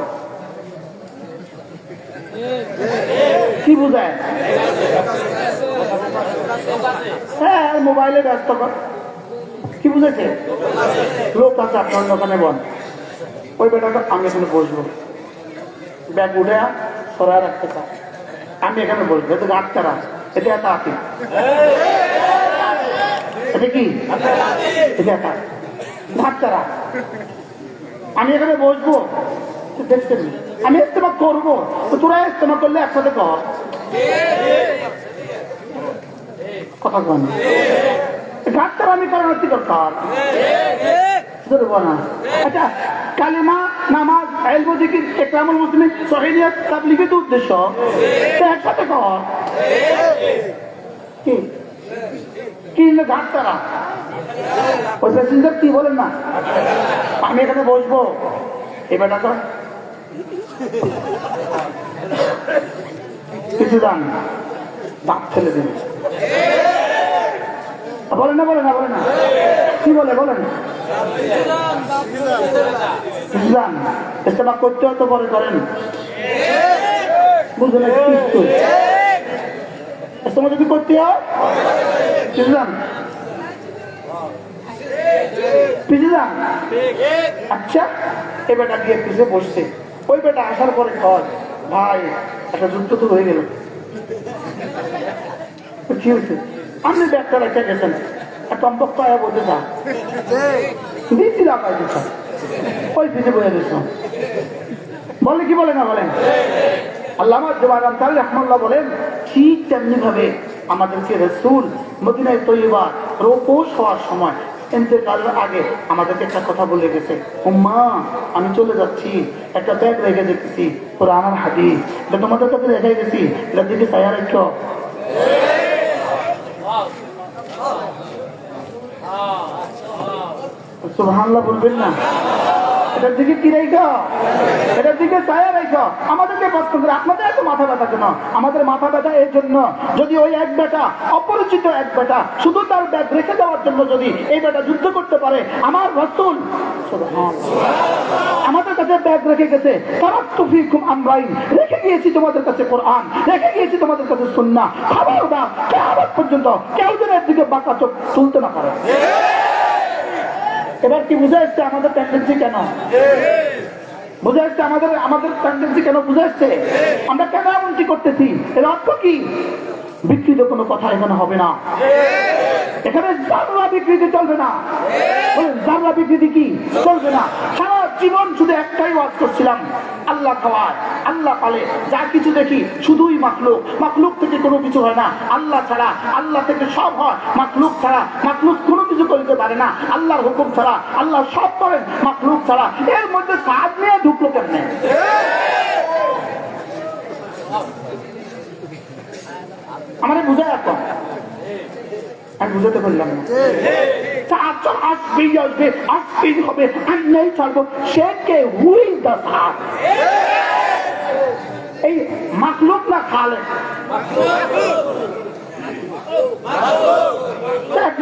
কি বুঝায়? হ্যাঁ, মোবাইলে ব্যস্ত কর। কি বুঝেছে? লোক আছে আপনার দোকানে বল, ওই বেটাটা আমি এখানে বসবো, ব্যাগ উঠে সরায় রাখতে চাই, আমি এখানে বসবো। এটা আটকারা, এটা একটা আতি, এটা কি? এটা একটা আটকারা। আমি এখানে বসবো, দেখছেন আমি ইস্তেমা করবো, তোরা ইস্তেমা করলে একসাথে কর। কথা কন, ঘাটতার আমি করার দরকার। আচ্ছা, কালিমা, নামাজ, ইলম, জিকির, ইকরামুল মুসলিমিন, সহিহিয়ত, তাবলীগের তো উদ্দেশ্য একসাথে কর। কি কি ঘাটতারা? ওই প্যাসেঞ্জার কি বলেন না, আমি এখানে বসবো, এবার তো কিছু দান দাঁত ফেলে দিন। বলেন না বলেন না বলেন না, কি বলে বলেন? ইসলাম ইস্তেমা করতে হতো পরে করেন, বুঝলেন? ইস্তেমা যদি করতে হয় ইসলাম পিছিয়ে যান। আচ্ছা, এ বেটা গিয়ে পিছিয়ে বসছে। ওই বেটা আসার পরে কয়, ভাই একটা যুদ্ধ তো হয়ে গেল। কি হয়েছে? আপনি ব্যাগটা রেখে গেছেন, একটা অম্পক্ত আয়া বলতে চান দিচ্ছি লাগাই দিচ্ছ, ওই পিছিয়ে বলে দিচ্ছ। বলে কি বলে না বলেন? আল্লামা জুবায়ের আনসারী রাহমাহুল্লাহ বলেন, ঠিক তেমনি ভাবে আমাদেরকে রাসূল মদিনায় তৈয়বা রূপোশ হওয়ার সময় ইন্তেকালের আগে আমাদেরকে একটা কথা বলে গেছে, উম্মা আমি চলে যাচ্ছি, একটা ব্যাগ রেখে দেখতেছি, কোরআন আর হাদিস, এটা তোমাদের কাছে রেখে গেছি, এটা দিকে চাইয়া রেখো। সুবহানাল্লাহ বলবেন না? এটার দিকে কি রেখো? এটার দিকে ছায়া রেখো। আমাদেরকে কষ্ট করে আপনাদের এত মাথা ব্যথা কেন? আমাদের মাথা ব্যথা এই জন্য, যদি ওই এক বেটা, অপরিচিত এক বেটা, শুধু তার ব্যাগ রেখে দেওয়ার জন্য যদি এই বেটা যুদ্ধ করতে পারে, আমার রাসূল আমাদের কাছে ব্যাগ রেখে গেছে, তারাক্তু ফীকুম আমরাইন, রেখে গিয়েছি তোমাদের কাছে কোরআন, রেখে গিয়েছি তোমাদের কাছে সুন্নাহ। খবরদার কিয়ামত পর্যন্ত কেউ যেন এর দিকে বাঁকা চোখ তুলতে না পারে। এবার কি বুঝে আসছে আমাদের টেন্ডেন্সি কেন? বুঝে আসছে আমাদের টেন্ডেন্সি কেন বুঝে আসছে? আমরা কেন এমনটি করতেছি? এর অর্থ কি? বিকৃত কোনো কথা এখানে হবে না, এখানে জাররা বিকৃতি চলবে না। জাররা বিকৃতি কি চলবে না? সারা জীবন শুধু একটাই ওয়াজ করছিলাম, আল্লাহ খাওয়ায়, আল্লাহ পালে, যা কিছু দেখি শুধুই মাখলুক, মাখলুক থেকে কোনো কিছু হয় না, আল্লাহ ছাড়া, আল্লাহ থেকে সব হয়, মাখলুক ছাড়া মাখলুক কোনো কিছু করতে পারে না, আল্লাহর হুকুম ছাড়া আল্লাহ সব করেন, মাখলুক ছাড়া। এর মধ্যে সাদ নিয়ে ঢুকলো কেমনে? আমারে বুঝায় এখন, আমি বুঝাতে পারলাম না। আসবেই আসবে, আসবেই হবে, আমি নেই ছাড়বো, সে কে? হুই দা সাদ, এই মাখলুক না খালেক?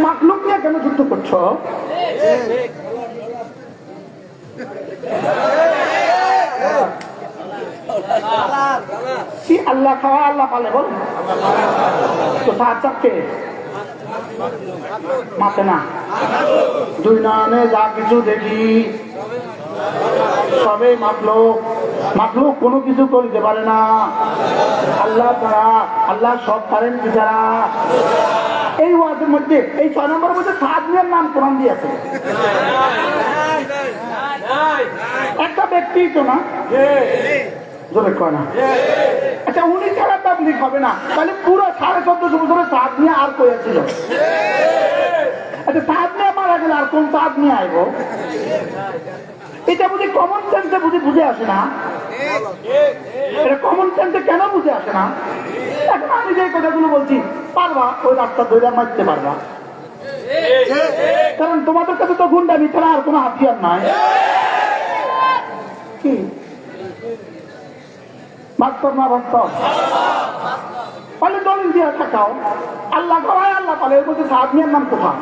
মাখলুক নিয়ে কেন যুদ্ধ করছো? কি আল্লাহ খাওয়া আল্লাহ পালে বল তো সাত চাপকে মাপে না। দুই নামে যা কিছু দেখি সবে মাপলো কোনো কিছু করতে পারে না আল্লাহ ছাড়া। আল্লাহ সব পারেন কি ছাড়া। এই ওয়াজের মধ্যে এই 6 নম্বরের মধ্যে সাদনের নাম কোরআন দিয়েছে। একটা ব্যক্তি তো না জোরে কয় না। আচ্ছা উনি ছাড়া তাবলীগ হবে না, তাহলে পুরো 1450 বছরের সাদ নিয়ে আর কয়েছিল। আচ্ছা সাদ নিয়ে মারা গেলে আর কোন সাদ নিয়ে আইব? এটা বুঝি কমন সেন্সে বুঝে আসে না। এটা কমন সেন্সে কেন বুঝে আসে না? এখন আমি যে কথাগুলো বলছি পারবা ওই রাস্তা ধরে মারতে পারবা, কারণ তোমাদের কাছে তো গুন্ডামি ছাড়া আর কোনো হাতিয়ার নাই। কি বাস্তব না বাস্তব? তাহলে দলিল দিয়ে থাকাও আল্লাহ করায় আল্লাহ পালে। এর মধ্যে সাদ নিয়ে নাম কোথায়?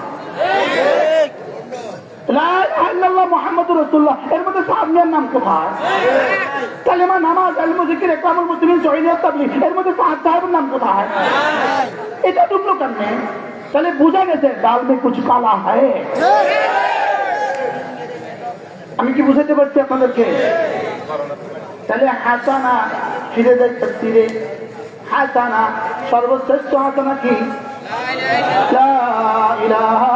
মুহাম্মাদুর রাসূলুল্লাহ এর মধ্যে সাহাবীর নাম কোথায়? কালেমা, নামাজ, ইলম, জিকির, ইকরামুল মুসলিমিন, শহীদিয়াত, তাবলীগ এর মধ্যে সাহাবীর নাম কোথায়? এটা ঢুকলো কেমনে? তাহলে বোঝা গেছে ডাল মে কুছ কালা হয়। আমি কি বুঝাতে পারছি আপনাদেরকে? তাহলে হাসানা ফিরে যাই তাফসীরে। হাসানা সর্বশ্রেষ্ঠ হাসানা কি? লা ইলাহা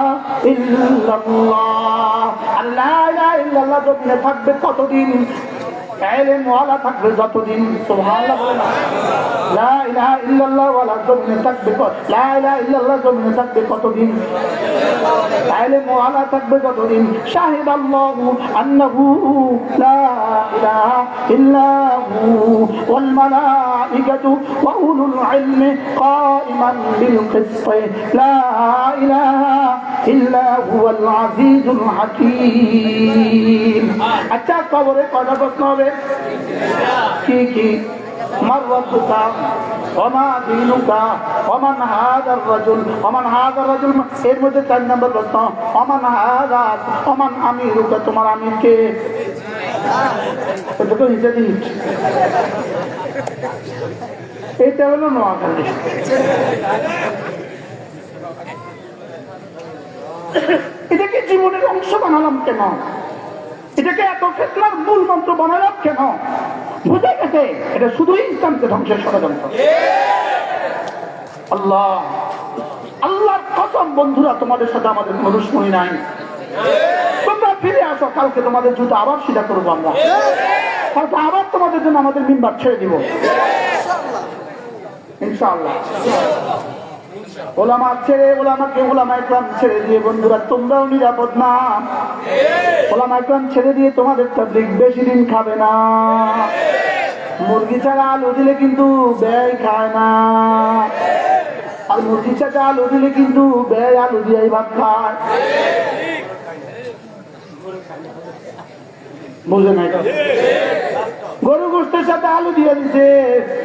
ইল্লাল্লাহ। আর লা ইলাহা ইল্লাল্লাহ যতদিন থাকবে ততদিন, ইলম ওয়ালা থাকবে যতদিন। সুবহানাল্লাহ বলেন। লা ইলাহা ইল্লাল্লাহ ওয়ালা যতদিন থাকবে, লা ইলাহা ইল্লাল্লাহ যতদিন থাকবে কতদিন? ইলম ওয়ালা থাকবে যতদিন। শাহিদাল্লাহু আন্নাহু লা ইলাহা ইল্লাহু ওয়াল মালাইকাতু ওয়া উলুল ইলমি কাইমান বিল কিসত লা ইলাহা ইল্লা হুয়াল আজিজুল হাকীম। আচ্ছা কবরে কয়টা প্রশ্ন হবে? কি কি? মান রাব্বুকা ওয়া মা দীনুকা ওয়া মান হাযার রাজুল ওয়া মান হাযার রাজুল। এর মধ্যে 4 নম্বর প্রশ্ন ওয়া মান হাযা ওয়া মান আমিরুকা, তোমার আমির কে? এটা তো হিসাবই এটা হলো নোয়াখালী। এটাকে জীবনের অংশ বানালাম কেন? এটাকে এত ফিতনার মূল মন্ত্র বানালাম কেন? বুঝে গেছে এটা শুধু ইসলামকে ধ্বংসের ষড়যন্ত্র। আল্লাহর কসম বন্ধুরা, তোমাদের সাথে আমাদের কোনো দুশমনি নাই। তোমরা ফিরে আসো, কালকে তোমাদের জুতো আবার সিধা করবো আমরা। কালকে আবার তোমাদের জন্য আমাদের মিম্বার ছেড়ে দিব ইনশাআল্লাহ। ওলামা ছেড়ে, ওলামাকে ওলামা ইকরাম ছেড়ে দিয়ে বন্ধুরা তোমরাও নিরাপদ না। ওলামা ইকরাম ছেড়ে দিয়ে তোমাদের তাবলীগ বেশি দিন খাবে না। মুরগি ছাড়া আলু দিলে কিন্তু ব্যয় খায় না, আর মুরগি ছাড়া আলু দিলে কিন্তু ব্যয় আলু দিয়েই ভাত খায়। বুঝে নাই? গরু গোষ্ঠের সাথে আলু দিয়ে দিছে,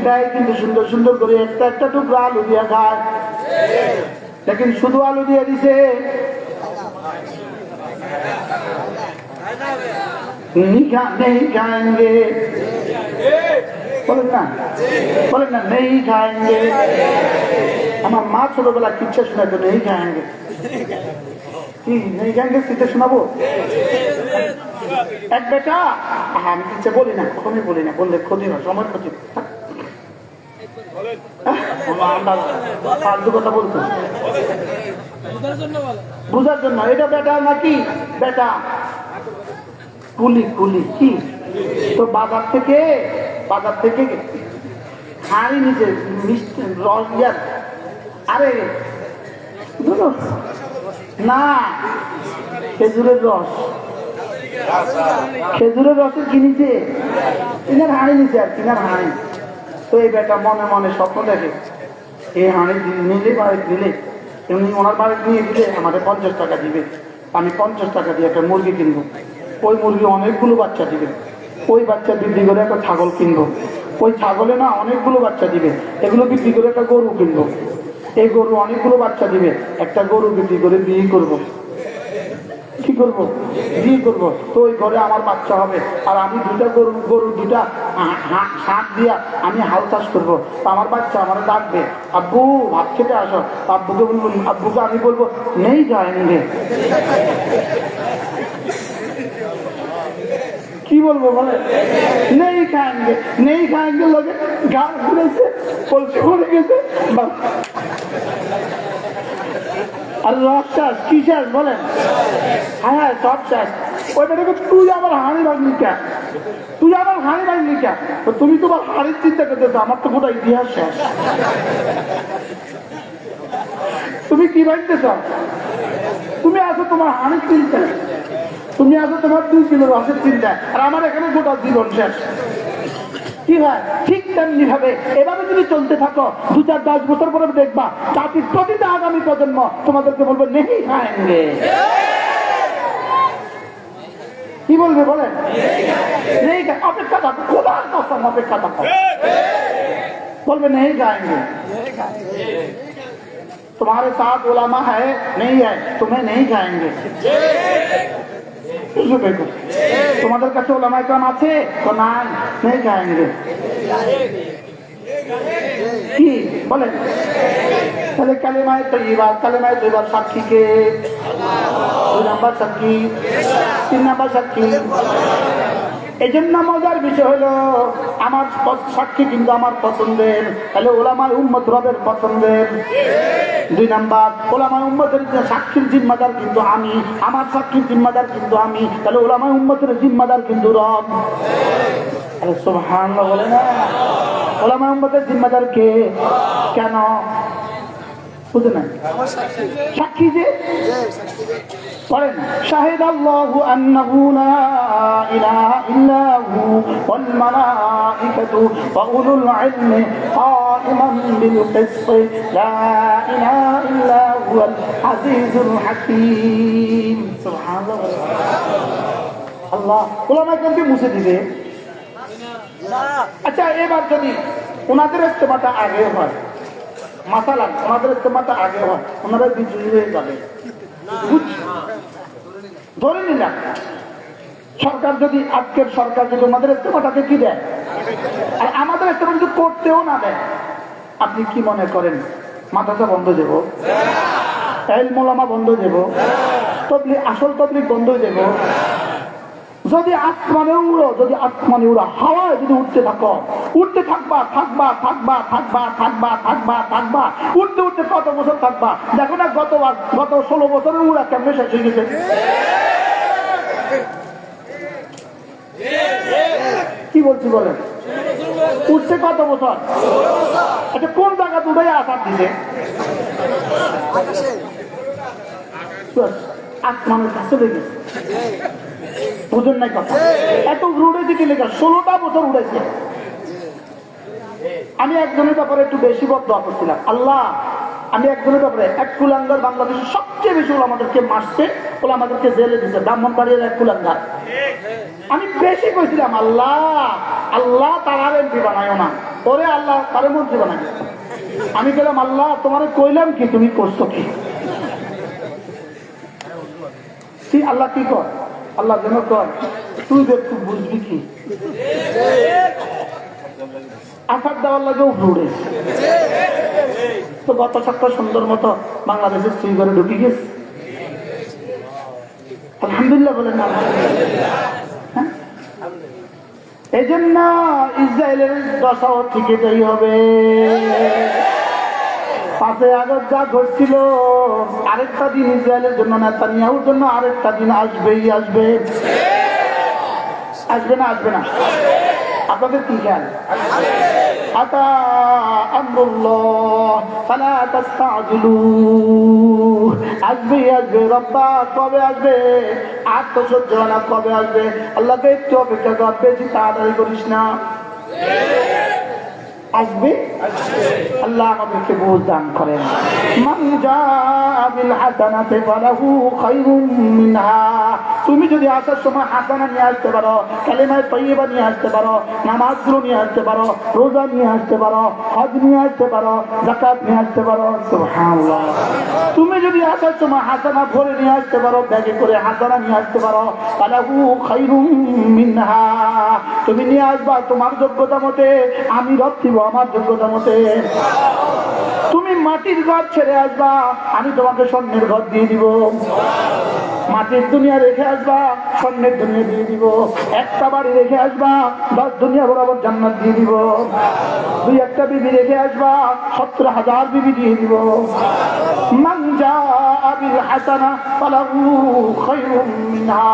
ব্যয় কিন্তু সুন্দর সুন্দর করে একটা একটা টুকরা আলু দিয়ে খায়। लेकिन শুধু আলু দিয়ে দিছে, नहीं खाएंगे, বলেন না नहीं खाएंगे। আমার মা ছোটবেলা কিচ্ছা শোনাতো नहीं खाएंगे। কি नहीं खाएंगे কিচ্ছা শোনাবো? এক বেটা, আমি কিচ্ছা বলি না, কখনোই বলি না, বললে ক্ষতি না, সময় ক্ষতি। কথা বলতো বুঝার জন্য। এটা বেটা নাকি? বেটা কুলি কি তো বাজার থেকে হাড়ি নিচে মিষ্টি রস দিয়ার, আরে না খেজুরের রসের কি নিচে কিনার হাড়ি নিচে, আর কিনার হাড়ি। তো এই বেটা মনে মনে স্বপ্ন দেখে, এই হাঁড়ি নিলে বাড়িতে দিলে, এমনি ওনার বাড়িতে নিয়ে দিলে আমাদের 50 টাকা দিবে, আমি 50 টাকা দিয়ে একটা মুরগি কিনবো, ওই মুরগি অনেকগুলো বাচ্চা দিবে, ওই বাচ্চা বিক্রি করে একটা ছাগল কিনবো, ওই ছাগলে না অনেকগুলো বাচ্চা দিবে, এগুলো বিক্রি করে একটা গরু কিনবো, এই গরু অনেকগুলো বাচ্চা দিবে, একটা গরু বিক্রি করে বিয়ে করবো। কি করবো? বিয়ে করবো। তো ওই ঘরে আমার বাচ্চা হবে, আর আমি দুটা গরু দুটা হাত দিয়া আমি হাল চাষ করবো। তো আমার বাচ্চা আমার ডাকবে, আব্বু ভাত খেতে আসো। আব্বুকে বলবো, আব্বুকে আমি বলবো নেই যায়নি। কি বলবো বলে? নেই খাएंगे, নেই খাएंगे লোকে গান ঘুরেছে, পলসে ঘুরে গেছে। আর রস চাষ কি চাষ বলেন? হ্যাঁ হ্যাঁ সব চাষ। ওইটা দেখো তুই আমার হাড়ি ভাঙলি কে? তুই আমার হাড়ি ভাঙলি কে? তুমি তোমার হাড়ির চিন্তা করতেছো, আমার তো গোটা ইতিহাস শেষ। তুমি কি ভাবতেছ? তুমি আছো তোমার হাড়ির চিন্তা, তুমি আছো তোমার 2 কিলো রসের চিন্তা, আর আমার এখানে গোটা জীবন শেষ। কি হয়? ঠিক তেমনি ভাবে এভাবে যদি চলতে থাকো, 2-4-10 বছর পরে দেখবা জাতির প্রতিটা আগামী প্রজন্ম তোমাদেরকে বলবে নেই খাएंगे। কি বলবে বলেন? নেই। অপেক্ষা থাকো, খোদার কসম অপেক্ষা থাকো, বলবে নেই খাएंगे। तुम्हारे साथ उलमा है नहीं है, तुम्हें नहीं खाएंगे। দেখো তোমাদের কাছে ওলামায়ে কেরাম আছে তো নাই, নেই খাएंगे। কি বলেন? তাহলে কালেমায়ে তৈয়বা সাক্ষী কে? 2 নাম্বার সাক্ষী, 3 নাম্বার সাক্ষী। এই জন্য মজার বিষয় হলো আমার সাক্ষী কিন্তু আমার পছন্দের, তাহলে ওলামায়ে উম্মত রবের পছন্দের। 2 নাম্বার ওলামায়ে উম্মতের সাক্ষীর জিম্মাদার কিন্তু আমি, আমার সাক্ষীর জিম্মাদার কিন্তু আমি, তাহলে ওলামায়ে উম্মতের জিম্মাদার কিন্তু রব। আরে সুবহানাল্লাহ বলে না? ওলামায়ে উম্মতের জিম্মাদার কে? কেন বুঝে না? সাক্ষী যে পড়েন, শাহিদাল্লাহু আন্নাহু লা ইলাহা ইল্লা হু ওয়াল মালাইকাতু ওয়া উলুল ইলমি কাইমান বিল কিসত লা ইলাহা ইল্লা হুয়াল আজিজুল হাকীম। সুবহানাল্লাহ। আল্লাহ ওলামায়ে কেরামকে মুছে দিবে। আচ্ছা এবার যদি ওনাদের ইস্তেমাটা আগে হয়, মাসালান ওনাদের ইস্তেমাটা আগে হয়, ওনারা বিজয়ী হয়ে যাবে। ধরে নিলাম সরকার যদি, আজকের সরকার যদি আমাদের ইস্তেমাটাকে কি দেয়, আর আমাদের ইস্তেমা যদি করতেও না দেয়, আপনি কি মনে করেন মাদ্রাসা বন্ধ দেব? ইলম উলামা বন্ধ দেব? তবলিগ, আসল তবলিগ বন্ধ দেব? যদি আসমানে উড়ো, যদি আসমানে উড়া হাওয়ায় যদি উঠতে থাকো, উঠতে থাকবা থাকবা থাকবা থাকবা থাকবা থাকবা থাকবা, উঠতে উঠতে কত বছর থাকবা? দেখো না গত 16 বছরের উড়া কেমনে শেষ হয়ে গেছে। কি বলছি বলেন? উঠছে কত বছর? আচ্ছা কোন জায়গা দুটাই আসার দিছে? আসমানের কাছে লেগেছে। বুঝেন নাই কথা? এত রুড়ে দিকে লেখা 16টা বছর উড়েছে। আমি একজনের ব্যাপারে একটু বেশি বদদোয়া করছিলাম, আল্লাহ আমি একজনের ব্যাপারে, এক কুলাঙ্গার বাংলাদেশের সবচেয়ে বেশি আমাদেরকে মারছে, আমাদেরকে জেলে দিচ্ছে, ব্রাহ্মণবাড়িয়ার এক কুলাঙ্গার। আমি বেশি কইছিলাম আল্লাহ আল্লাহ তার এমপি বানায়ও না, ওরে আল্লাহ তারে মন্ত্রী বানাই। আমি গেলাম আল্লাহ তোমার কইলাম কি, তুমি করছো কি? আল্লাহ কি কর? আল্লাহ যেন কর তুই একটু বুঝবি কি, আসার দেওয়ার লাগেও ঘুরে। তো গত সপ্তাহ সুন্দর মতো বাংলাদেশের শ্রীগড়ে ঢুকে গেছে। আলহামদুলিল্লাহ বলেন না? এই জন্য ইসরায়েলের দশাও ঠিক এটাই হবে। 5 আগস্ট যা ঘটছিল, আরেকটা দিন ইসরায়েলের জন্য, নেতানিয়াহুর জন্য আরেকটা দিন আসবেই আসবে। আসবে না? আসবে না? আপনাদের কি খেয়াল? আতা আমরুল্লাহ ফালা তাস্তাজিলু, আসবে আসবে। রব্বা কবে আসবে? আর তো সহ্য হয় না, কবে আসবে? আল্লাহকে একটু অপেক্ষা কর, বেশি তাড়াতাড়ি করিস না। আসবে? আল্লাহ আমাদেরকে বুঝ দান করেন। মান জাআ বিল হাসানাতি ফালাহু খায়রুম মিনহা। তুমি যদি আসার সময় হাসানা নিয়ে আসতে পারো, কালিমায়ে তাইয়্যিবা নিয়ে আসতে পারো, নামাজগুলো নিয়ে আসতে পারো, রোজা নিয়ে আসতে পারো, হজ নিয়ে আসতে পারো, যাকাত নিয়ে আসতে পারো, সুবহানাল্লাহ। তুমি যদি আসার সময় হাসানা ভরে নিয়ে আসতে পারো, ব্যাগে করে হাসানা নিয়ে আসতে পারো, ফালাহু খায়রুম মিনহা। তুমি নিয়ে আসবা তোমার যোগ্যতা মতে, আমি রব দিব আমার যোগ্যতা মতে। তুমি মাটির ঘর ছেড়ে আসবা, আমি তোমাকে স্বর্ণের ঘর দিয়ে দিব। মাটির দুনিয়া রেখে আসবা, স্বর্ণের দুনিয়া দিয়ে দিব। একটা বাড়ি রেখে আসবা, 10 দুনিয়া বরাবর জান্নাত দিয়ে দিব। 2-1টা বিবি রেখে আসবা, 70,000 বিবি দিয়ে দিব। মান জাআ বিল হাসানা ফালাহু খায়রুম মিনহা।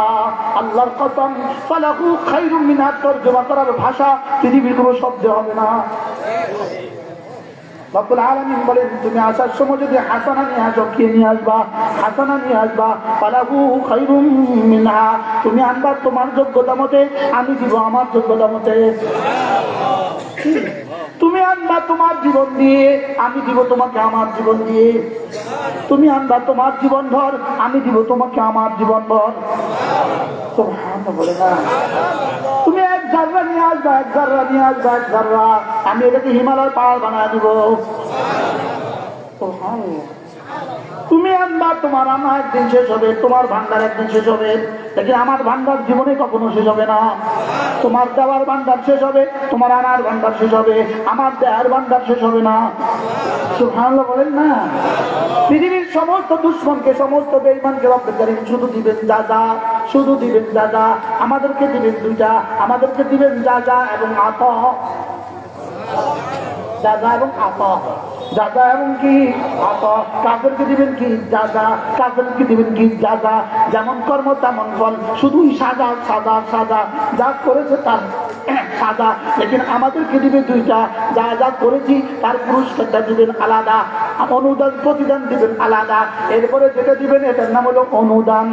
আল্লাহর কসম, ফালাহু খায়রুম মিনহা তরজমা করার ভাষা পৃথিবীর কোনো শব্দ হবে না। রব্বুল আলামিন বলেন, তুমি আসার সময় যদি হাসানা নিয়ে আসো, কি নিয়ে আসবা? হাসানা নিয়ে আসবা, ফালাহু খায়রুম মিনহা। তুমি আনবা তোমার যোগ্যতা মতে, আমি দিব আমার যোগ্যতা মতে। তুমি আনবা তোমার জীবন দিয়ে, আমি দিব তোমাকে আমার জীবন দিয়ে। তুমি আনবা তোমার জীবন ভর, আমি দিব তোমাকে আমার জীবন ভর। সুবহানাল্লাহ বলে না। তুমি 1 জাররা নিয়ে আসবা, 1 জাররা নিয়ে আসবা, 1 জাররা, আমি এটাকে হিমালয় পাহাড় বানায় দিব। সুবহানাল্লাহ। তুমি আনবা তোমার আনা একদিন শেষ হবে, তোমার ভান্ডার একদিন শেষ হবে, লেকিন আমার ভান্ডার জীবনে কখনো শেষ হবে না। তোমার দেওয়ার ভান্ডার শেষ হবে, তোমার আনার ভান্ডার শেষ হবে, আমার দেওয়ার ভান্ডার শেষ হবে না। সুবহানাল্লাহ বলেন না। পৃথিবীর সমস্ত দুশ্মনকে, সমস্ত বেঈমানকে রব্বুল কারীম শুধু দিবেন যাজা, শুধু দিবেন যাজা। আমাদেরকে দিবেন 2টা, আমাদেরকে দিবেন যাজা এবং আতা। যাজা এবং আতা, যাজা এবং কি আতা। কাফেরকে দিবেন কি? যাজা। কাফেরকে দিবেন কি? যাজা। যেমন কর্ম তেমন ফল, শুধুই সাজা সাজা সাজা, যা করেছে তার সাজা। লেকিন আমাদেরকে দিবে 2টা, যা যা করেছি তার পুরস্কারটা দিবেন আলাদা, অনুদান প্রতিদান দিবেন আলাদা। এরপরে যেটা দিবেন এটার নাম হলো অনুদান।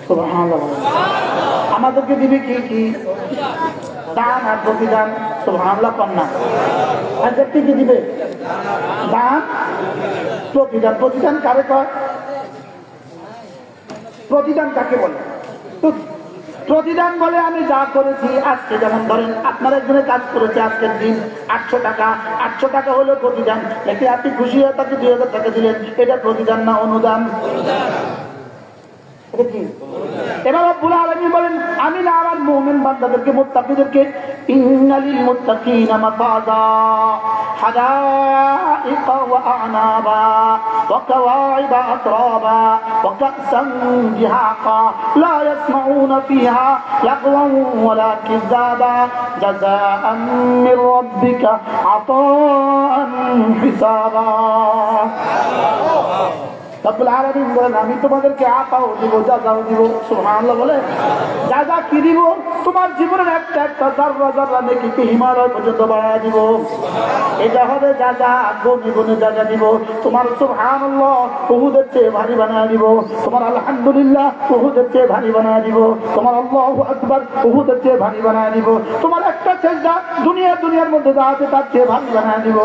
সুবহানাল্লাহ। আমাদেরকে দিবে কি কি? দান আর প্রতিদান। সুবহানাল্লাহ কন্যা কি কি দিবে? দান, প্রতিদান। প্রতিদান কারে কয়? প্রতিদান কাকে বলে? প্রতিদান বলে আমি যা করেছি আজকে, যেমন ধরেন আপনার একজনের কাজ করেছে আজকের দিন 800 টাকা, 800 টাকা হলো প্রতিদান। এতে আপনি খুশি হয়ে তাকে 2000 টাকা দিলেন, এটা প্রতিদান না অনুদান? এবার রব্বুল আলামিন বলেন, আমি না আমার মুমিন বান্দাদেরকে, মুত্তাকিদেরকে, ইন্নালিল মুত্তাকিনা মাফাজা হাদাইকা ওয়া আনাবা ওয়া কাওয়াইবা আতরাবা ওয়া কাসান দিহাকা লা ইয়াসমাউনা ফিহা লাগওয়ান ওয়ালা কিযাবা জাযাআন মির রাব্বিকা আতাআন হিসাবা। রব্বুল আলামিন বলেন, আমি তোমাদেরকে আতাও দিব, যাজাও দিব। সুবহানাল্লাহ বলে। যাজা কি দিব? তোমার জীবনের একটা একটা জাররা জাররা নেকিকে হিমালয় পর্যন্ত বাড়ায় দিব। এটা হবে যাজা, গুণে গুণে যাজা দিব। তোমার সুবহানাল্লাহ উহুদের চেয়ে ভারী বানায় দিব। তোমার আলহামদুলিল্লাহ উহুদের চেয়ে ভারী বানায় দিব। তোমার আল্লাহু আকবার উহুদের চেয়ে ভারী বানায় দিব। তোমার একটা সেজদা দুনিয়ার মধ্যে যা আছে তার চেয়ে ভারী বানায় দিব।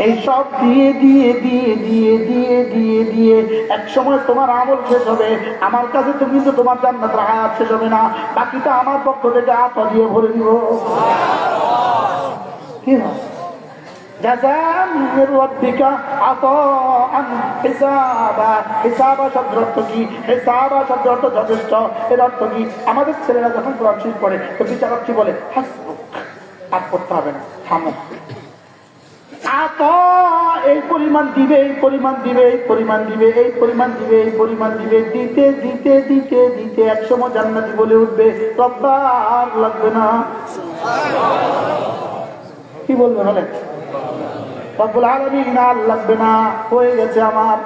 এই সব দিয়ে দিয়ে দিয়ে দিয়ে দিয়ে দিয়ে দিয়ে এক সময় তোমার আমল শেষ হবে। আমার কাছে তুমি কিন্তু তোমার জান্নাতের হায়াত শেষ হবে না, বাকিটা আমার পক্ষ থেকে আতা দিয়ে ভরে দিব। কি হয়? জাযাআন মির রাব্বিকা আতাআন হিসাবা। হিসাবা শব্দের অর্থ কি? হিসাবা শব্দের অর্থ যথেষ্ট। এর অর্থ কি? আমাদের ছেলেরা যখন কোরআন শরীফ পড়ে তো বিচারক কি বলে? হাসবুক, আর পড়তে হবে না, থামো। এই পরিমাণ দিবে, এই পরিমাণ দিবে, এই পরিমাণ দিবে, এই পরিমাণ দিবে, এই পরিমাণ দিবে, দিতে দিতে দিতে দিতে একসময় জান্নাতি বলে উঠবে, রব্বা আর লাগবে না। কি বলবে? বলে রব্বুল আলামিন আর লাগবে না, হয়ে গেছে আমার।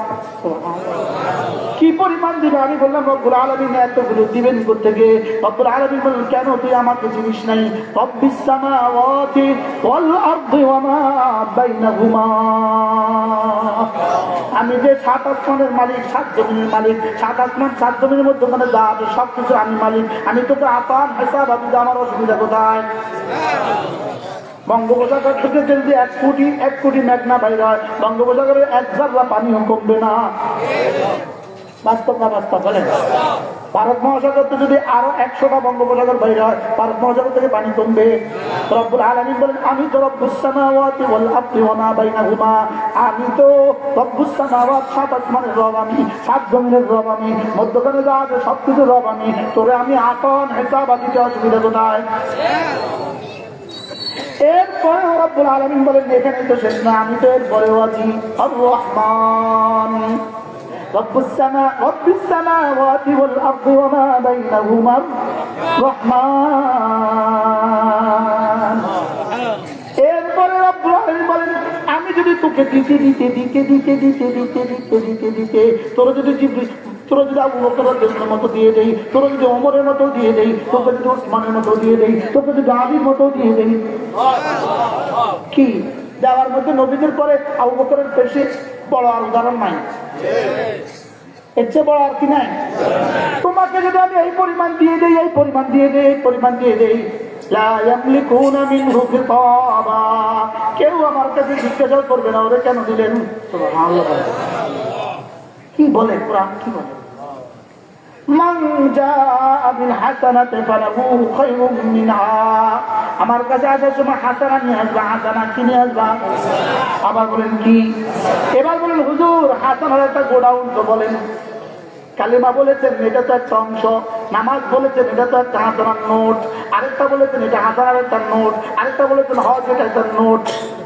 কি পরিমাণ দিবে? আমি বললাম রব্বুল আলামিন এতগুলো দিবেন কোত্থেকে? রব্বুল আলামিন বললেন, কেন তুই আমাকে চিনিস নাই? রব্বিস সামাওয়াতি ওয়াল আরদি ওয়া মা বাইনাহুমা। আমি যে 7 আসমানের মালিক, 7 জমিনের মালিক, 7 আসমান 7 জমিনের মধ্যে মানে যা আছে সবকিছু আমি মালিক। আমি তোকে আতান হিসাব আমি, আমার অসুবিধা কোথায়? বঙ্গোপসাগর থেকে যদি 1 কোটি মেঘনা বাইরে হয়, বঙ্গোপসাগরের 1 জাররা পানিও কমবে না। বাস্তব না বাস্তব বলেন? ভারত মহাসাগর থেকে যদি আরো 100টা বঙ্গোপসাগর বাইরে হয়, ভারত মহাসাগর থেকে পানি কমবে। রব্বুল আলামিন বলেন, আমি তো রব্বুস সামাওয়াতি ওয়াল আরদি ওয়া মা বাইনাহুমা। আমি তো রব্বুস সামাওয়াত, 7 আসমানের রব আমি, 7 জমিনের রব আমি, মধ্যখানে যা আছে সবকিছু রব আমি। তোরে আমি আতন হিসাব দিতে অসুবিধা কোথায়? এরপরে রব্বুল আলামিন বলেন, এখানে তো শেষ না, আমি তো এরপরেও আছি। আর রহমান রব্বুস সামাওয়াতি ওয়াল আরদি ওয়া মা বাইনাহুমা রহমান। এরপরে রব্বুল আলামিন বলেন, আমি যদি তোকে দিতে তোর যদি আবু বকরের মতো দিয়ে দেই, তোর যদি ওমরের মতো দিয়ে দেই, তোকে যদি ওসমানের মতো দিয়ে দেই, তোকে যদি আলীর মতো দিয়ে দেই, কি দেওয়ার মধ্যে নবীদের পরে আবু বকরের বেশি বড় আর উদাহরণ নাই? এর চেয়ে বড় আর কি নাই? তোমাকে যদি আমি এই পরিমাণ দিয়ে দেই, এই পরিমাণ দিয়ে দেই, এই পরিমাণ দিয়ে দেই, লা ইয়ামলিকুনা মিনহু খিতাবা, কেউ আমার কাছে জিজ্ঞাসা করবে না ওরে কেন দিলেন। সুবহানাল্লাহ। কি বলে কোরআন? কি বলে? মান জাআ বিল হাসানাতি ফালাহু খায়রুম মিনহা। আমার কাছে আসার সময় হাসানা নিয়ে আসবা, হাসানা কিনে আসবা। আবার বলেন কি? এবার বলেন হুজুর হাসানার একটা গোডাউন তো বলেন। কালিমা বলেছেন এটা তো একটা অংশ, নামাজ বলেছেন এটা তো একটা হাসানার নোট, আরেকটা বলেছেন এটা হাসানার একটা নোট, আরেকটা বলেছেন হজ এটা একটা নোট,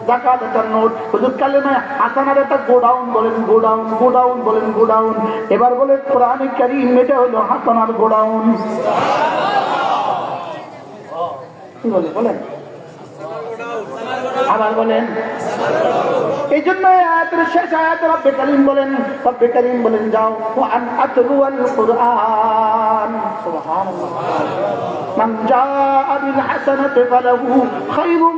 যাকাত একটা নোট। হুজুর কালিমা হাসানার একটা গোডাউন বলেন, গোডাউন গোডাউন বলেন, গোডাউন। এবার বলে কোরআনে কারীম এটা হলো হাসানার গোডাউন। কি বলে বলেন? আবার বলেন। এই জন্য আয়াতের শেষ আয়াতে রব্বে কারীম বলেন যাও ওয়ান আতলুল কুরআন। সুবহানাল্লাহ। মান জাআ বিল হাসানাতি ফালাহু খায়রুম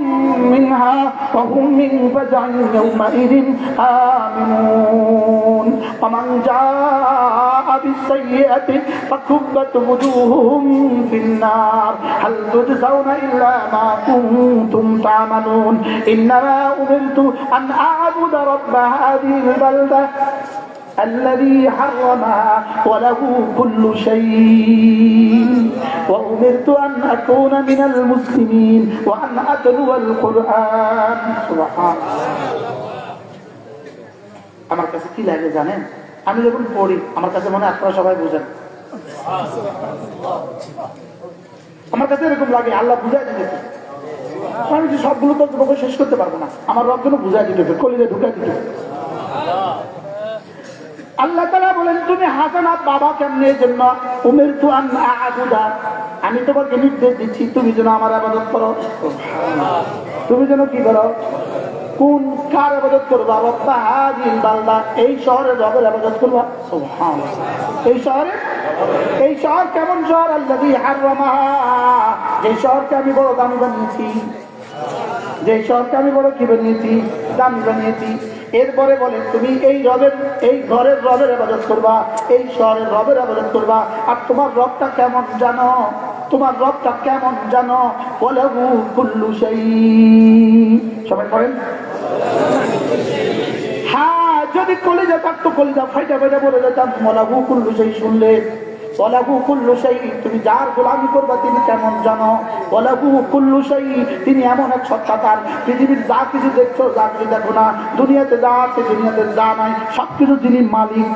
মিনহা ওয়া হুম মিন ফাজঈন ইয়াওমাইযিন আমিনুন ওয়া মান জাআ বিস সাইয়্যাতি ফাকুব্বাত ওয়ুজুহুহুম ফিন-নার হাল তুজজাউনা ইল্লা মা কুনতুম তা'মালুন ইন্নামা উমিরতু আন أعبد رب هذه البلدة الذي حرمها وله كل شيء وأمرت أن أكون من المسلمين وأن أتلو القرآن. سبحان الله. আমার কাছে কি লাগে জানেন? আমি যখন পড়ি আমার কাছে মনে হয় আপনারা সবাই বুঝেন। আমার কাছে এরকম লাগে আল্লাহ বুঝাই দিতেছে। আমি যে সবগুলো তো তোমাকে শেষ করতে পারবো না, আমার রব যেন বুঝাই দিতেছে, কলিজে ঢুকাই দিতেছে। আল্লাহ তাআলা বলেন তুমি হাসানাত বাবা কেমনে জন্য উমিরতু আন আ'বুদা, আমি তোমাকে নির্দেশ দিচ্ছি তুমি যেন আমার ইবাদত করো। তুমি যেন কি করো? কোন কার ইবাদত করবা? রব্বা হাযিল বালদা, এই শহরের রবের ইবাদত করবা। সুবহানাল্লাহ। এই শহর কেমন শহর? আল্লাযী হারামাহা, যে শহরকে আমি বড় দামি বানিয়েছি, যে শহরকে আমি বড় কি বানিয়েছি? দামি বানিয়েছি। এরপরে বলেন তুমি এই ঘরের রবের ইবাদত করবা, এই শহরের রবের ইবাদত করবা। আর তোমার রবটা কেমন জানো? তোমার রবটা কেমন জানো? ওয়ালাহু কুল্লু শাই। সবাই পড়েন। হ্যাঁ, যদি কলিজা থাকতো কলিজা ফাইটা বলে যেতাম ওয়ালাহু কুল্লু শাই শুনলে। ওয়ালাহু কুল্লু শাই, তুমি যার গোলামি করবা তিনি কেমন জানো? ওয়ালাহু কুল্লু শাই, তিনি এমন এক সত্তাকার, পৃথিবীর যা কিছু দেখছো যা কিছু দেখো না, দুনিয়াতে যা আছে দুনিয়াতে যা নাই সবকিছু তিনি মালিক।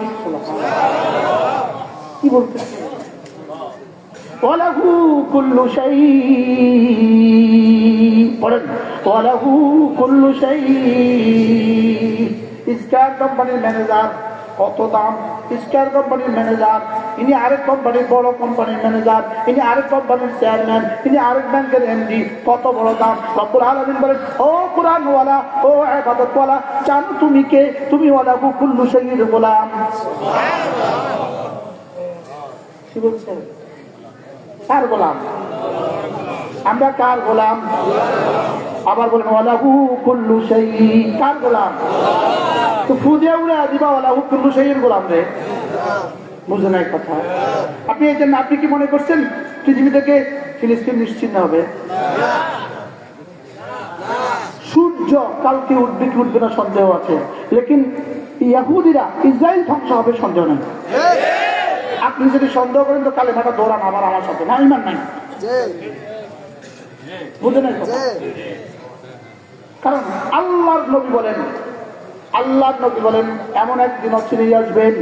কি বলতেছে? ওয়ালাহু কুল্লু শাই, পড়েন ওয়ালাহু কুল্লু শাই। স্টার কোম্পানির ম্যানেজার, কত দাম? স্টার কোম্পানির ম্যানেজার, ইনি আরেক কোম্পানির বড় কোম্পানির ম্যানেজার, ইনি আরেক কোম্পানির চেয়ারম্যান, ইনি আরেক ব্যাংকের এমডি, কত বড় দাম। রব্বুল আলামিন বলেন ও কুরআনওয়ালা, ও ইবাদতওয়ালা, জানো তুমি কে? তুমি ওয়ালাহু কুল্লু শাইইর গোলাম। সুবহানাল্লাহ। কি বলছেন? কার গোলাম? আমরা কার গোলাম? আবার বলেন ওয়ালাহু কুল্লু শাই, কার গোলাম? তো ফুদে উড়ে দিবা ওয়ালাহু কুল্লু শাইয়ের গোলাম রে, বুঝে নাই কথা। আপনি এই জন্য আপনি কি মনে করছেন পৃথিবী থেকে ফিলিস্তিন নিশ্চিন্ন হবে? সূর্য কালকে উঠবে কি উঠবে না সন্দেহ আছে, লেকিন ইহুদিরা ইসরায়েল ধ্বংস হবে সন্দেহ নেই। আপনি যদি সন্দেহ করেন তো কালেমাটা দৌড়ান আবার আমার সাথে, না ইমান নাই, বুঝে নাই কথা। কারণ আল্লাহর নবী বলেন, আল্লাহর নবী বলেন এমন একদিনও ছিঁড়ে আসবেন,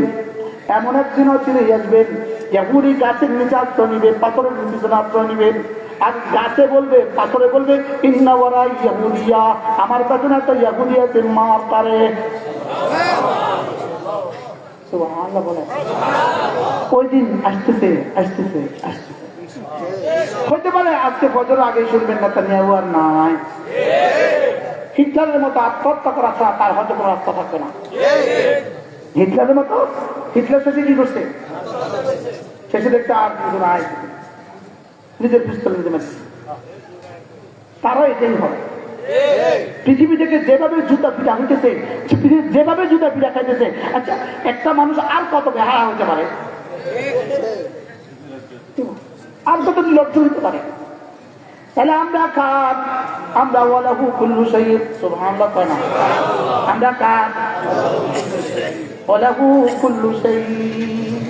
এমন একদিনও ছিঁড়ে আসবেন ইহুদি গাছের নিচে আশ্রয় নিবেন, পাথরের পিছনে আশ্রয় নিবেন, আর গাছে বলবে পাথরে বলবে ইন্না ওয়ারা ইহুদিয়া, আমার পেছনে একটা ইহুদি আছে মার পারে। সুবহানাল্লাহ বলে। ওই দিন আসতেছে আসতেছে আসতেছে। হতে পারে আজকে ফজর আগে শুনবেন নেতানিয়াহু আর নাই, হিটলারের মতো আত্মহত্যা করা ছাড়া তার হয়তো কোনো রাস্তা থাকবে না। হিটলারের মতো, হিটলার শেষে কি করছে? শেষে দেখতে আর কিছু নাই, নিজের পিস্তল নিজে মেরেছে। তারা এটাই হয়। পৃথিবী থেকে যেভাবে জুতা পিঠা হইতেছে, যেভাবে জুতা পিঠা খাইতেছে, আচ্ছা একটা মানুষ আর কত বেহায়া হতে পারে, আর কত নির্লজ্জ হইতে পারে? তাহলে আমরা কার? আমরা ওয়ালাহু কুল্লু শাইইন, সুবহানাল্লাহ কয় না? আমরা কার? ওয়ালাহু কুল্লু শাইইন।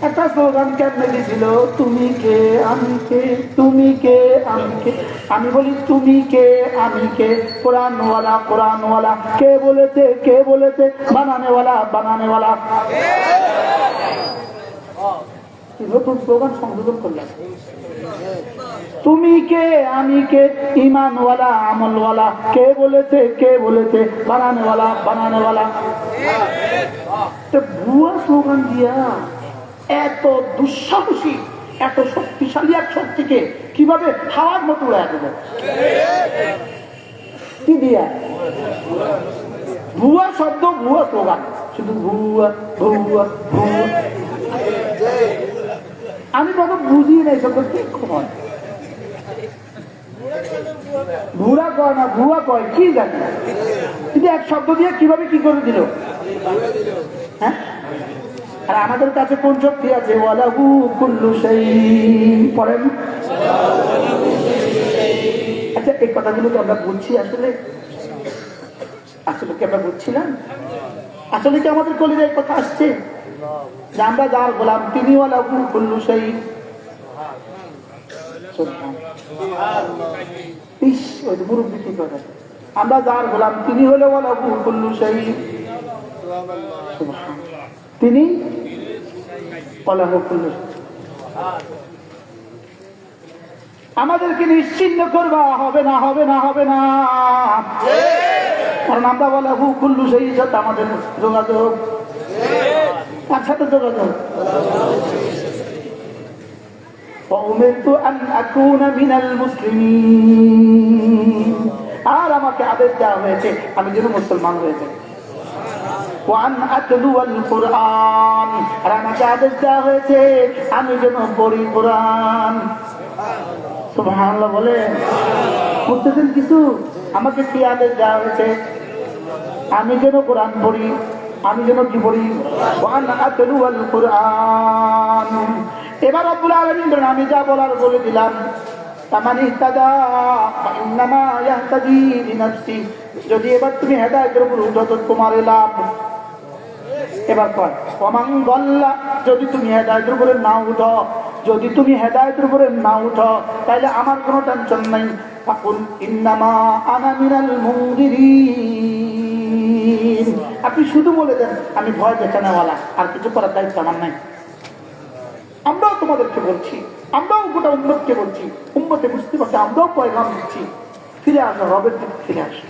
একটা স্লোগান কেমনে দিছিল, তুমি কে আমি কে, তুমি কে আমি কে। আমি বলি তুমি কে আমি কে, কোরআনওয়ালা কোরআনওয়ালা, কে বলেছে কে বলেছে, বানানেওয়ালা বানানেওয়ালা। নতুন স্লোগান সংযোজন করলাম, তুমি কে আমি কে, ইমানওয়ালা আমলওয়ালা, কে বলেছে কে বলেছে, বানানেওয়ালা বানানেওয়ালা। ভুয়া স্লোগান দিয়া এত দুঃসাহসী এত শক্তিশালী এক শক্তিকে কিভাবে হাওয়ার মতো উড়ায় দিল? কি দিয়া? ভুয়া শব্দ, ভুয়া স্লোগান, শুধু ভুয়া ভুয়া ভুয়া। আমি বাবা বুঝি নাই শব্দ কি কয়, ভুয়া কয় না ভুয়া কয় কি জানি, কিন্তু এক শব্দ দিয়ে কিভাবে কি করে দিল। হ্যাঁ, আর আমাদের কাছে কোন শক্তি আছে? ওয়ালাহু কুল্লু শাইইন পড়েন। আচ্ছা এই কথাগুলো তো আমরা বুঝছি, আসলে আসলে কি আমরা বুঝছিলাম? আসলে কি আমাদের কলিজায় কথা আসছে যে আমরা যার গোলাম তিনি ওয়ালাহু কুল্লু শাইইন? ওই মুরব্বী কি কথা, আমরা যার গোলাম তিনি হলে ওয়ালাহু কুল্লু শাইইন, তিনি আমাদেরকে নিশ্চিন্ন করবা, হবে না হবে না হবে না, কারণ আমরা ওয়ালাহু কুল্লু শাইইন সাথে আমাদের যোগাযোগ, তার সাথে যোগাযোগ। ওয়াউমিরতু আন আকুনা মিনাল মুসলিমিন, আর আমাকে আদেশ দেওয়া হয়েছে আমি যেন মুসলমান হয়ে যাই। ওয়ান আতলুয়াল কুরআন, আর আমাকে আদেশ দেওয়া হয়েছে আমি যেন পড়ি কোরআন। সুবহানাল্লাহ বলে। বুঝতেছেন কিছু? আমাকে কি আদেশ দেওয়া হয়েছে? আমি যেন কোরআন পড়ি, আমি যেন কি পড়ি? ওয়ান আতলুয়াল কুরআন। এবার রব্বুল আলামিন বলেন আমি যা বলার বলে দিলাম। তামান ইহতাদা ফাইন্নামা ইয়াহতাদি লিনাফসি, যদি এবার তুমি হেদায়েতের উপর উঠো তো তোমার লাভ। এবার কয় ওমান দাল্লা, যদি তুমি হেদায়েতের উপরে না উঠো, যদি তুমি হেদায়েতের উপরে না উঠো তাহলে আমার কোনো টেনশন নাই। ফাকুল ইন্নামা আনা মিনাল মুনযিরিন, আপনি শুধু বলে দেন আমি ভয় দেখানোওয়ালা, আর কিছু করার দায়িত্ব আমার নাই। আমরাও তোমাদেরকে বলছি, আমরাও গোটা উম্মতকে বলছি, উম্মতে বুঝতে পারছে আমরাও পয়গাম দিচ্ছি, ফিরে আসো রবের দিকে, ফিরে আসো।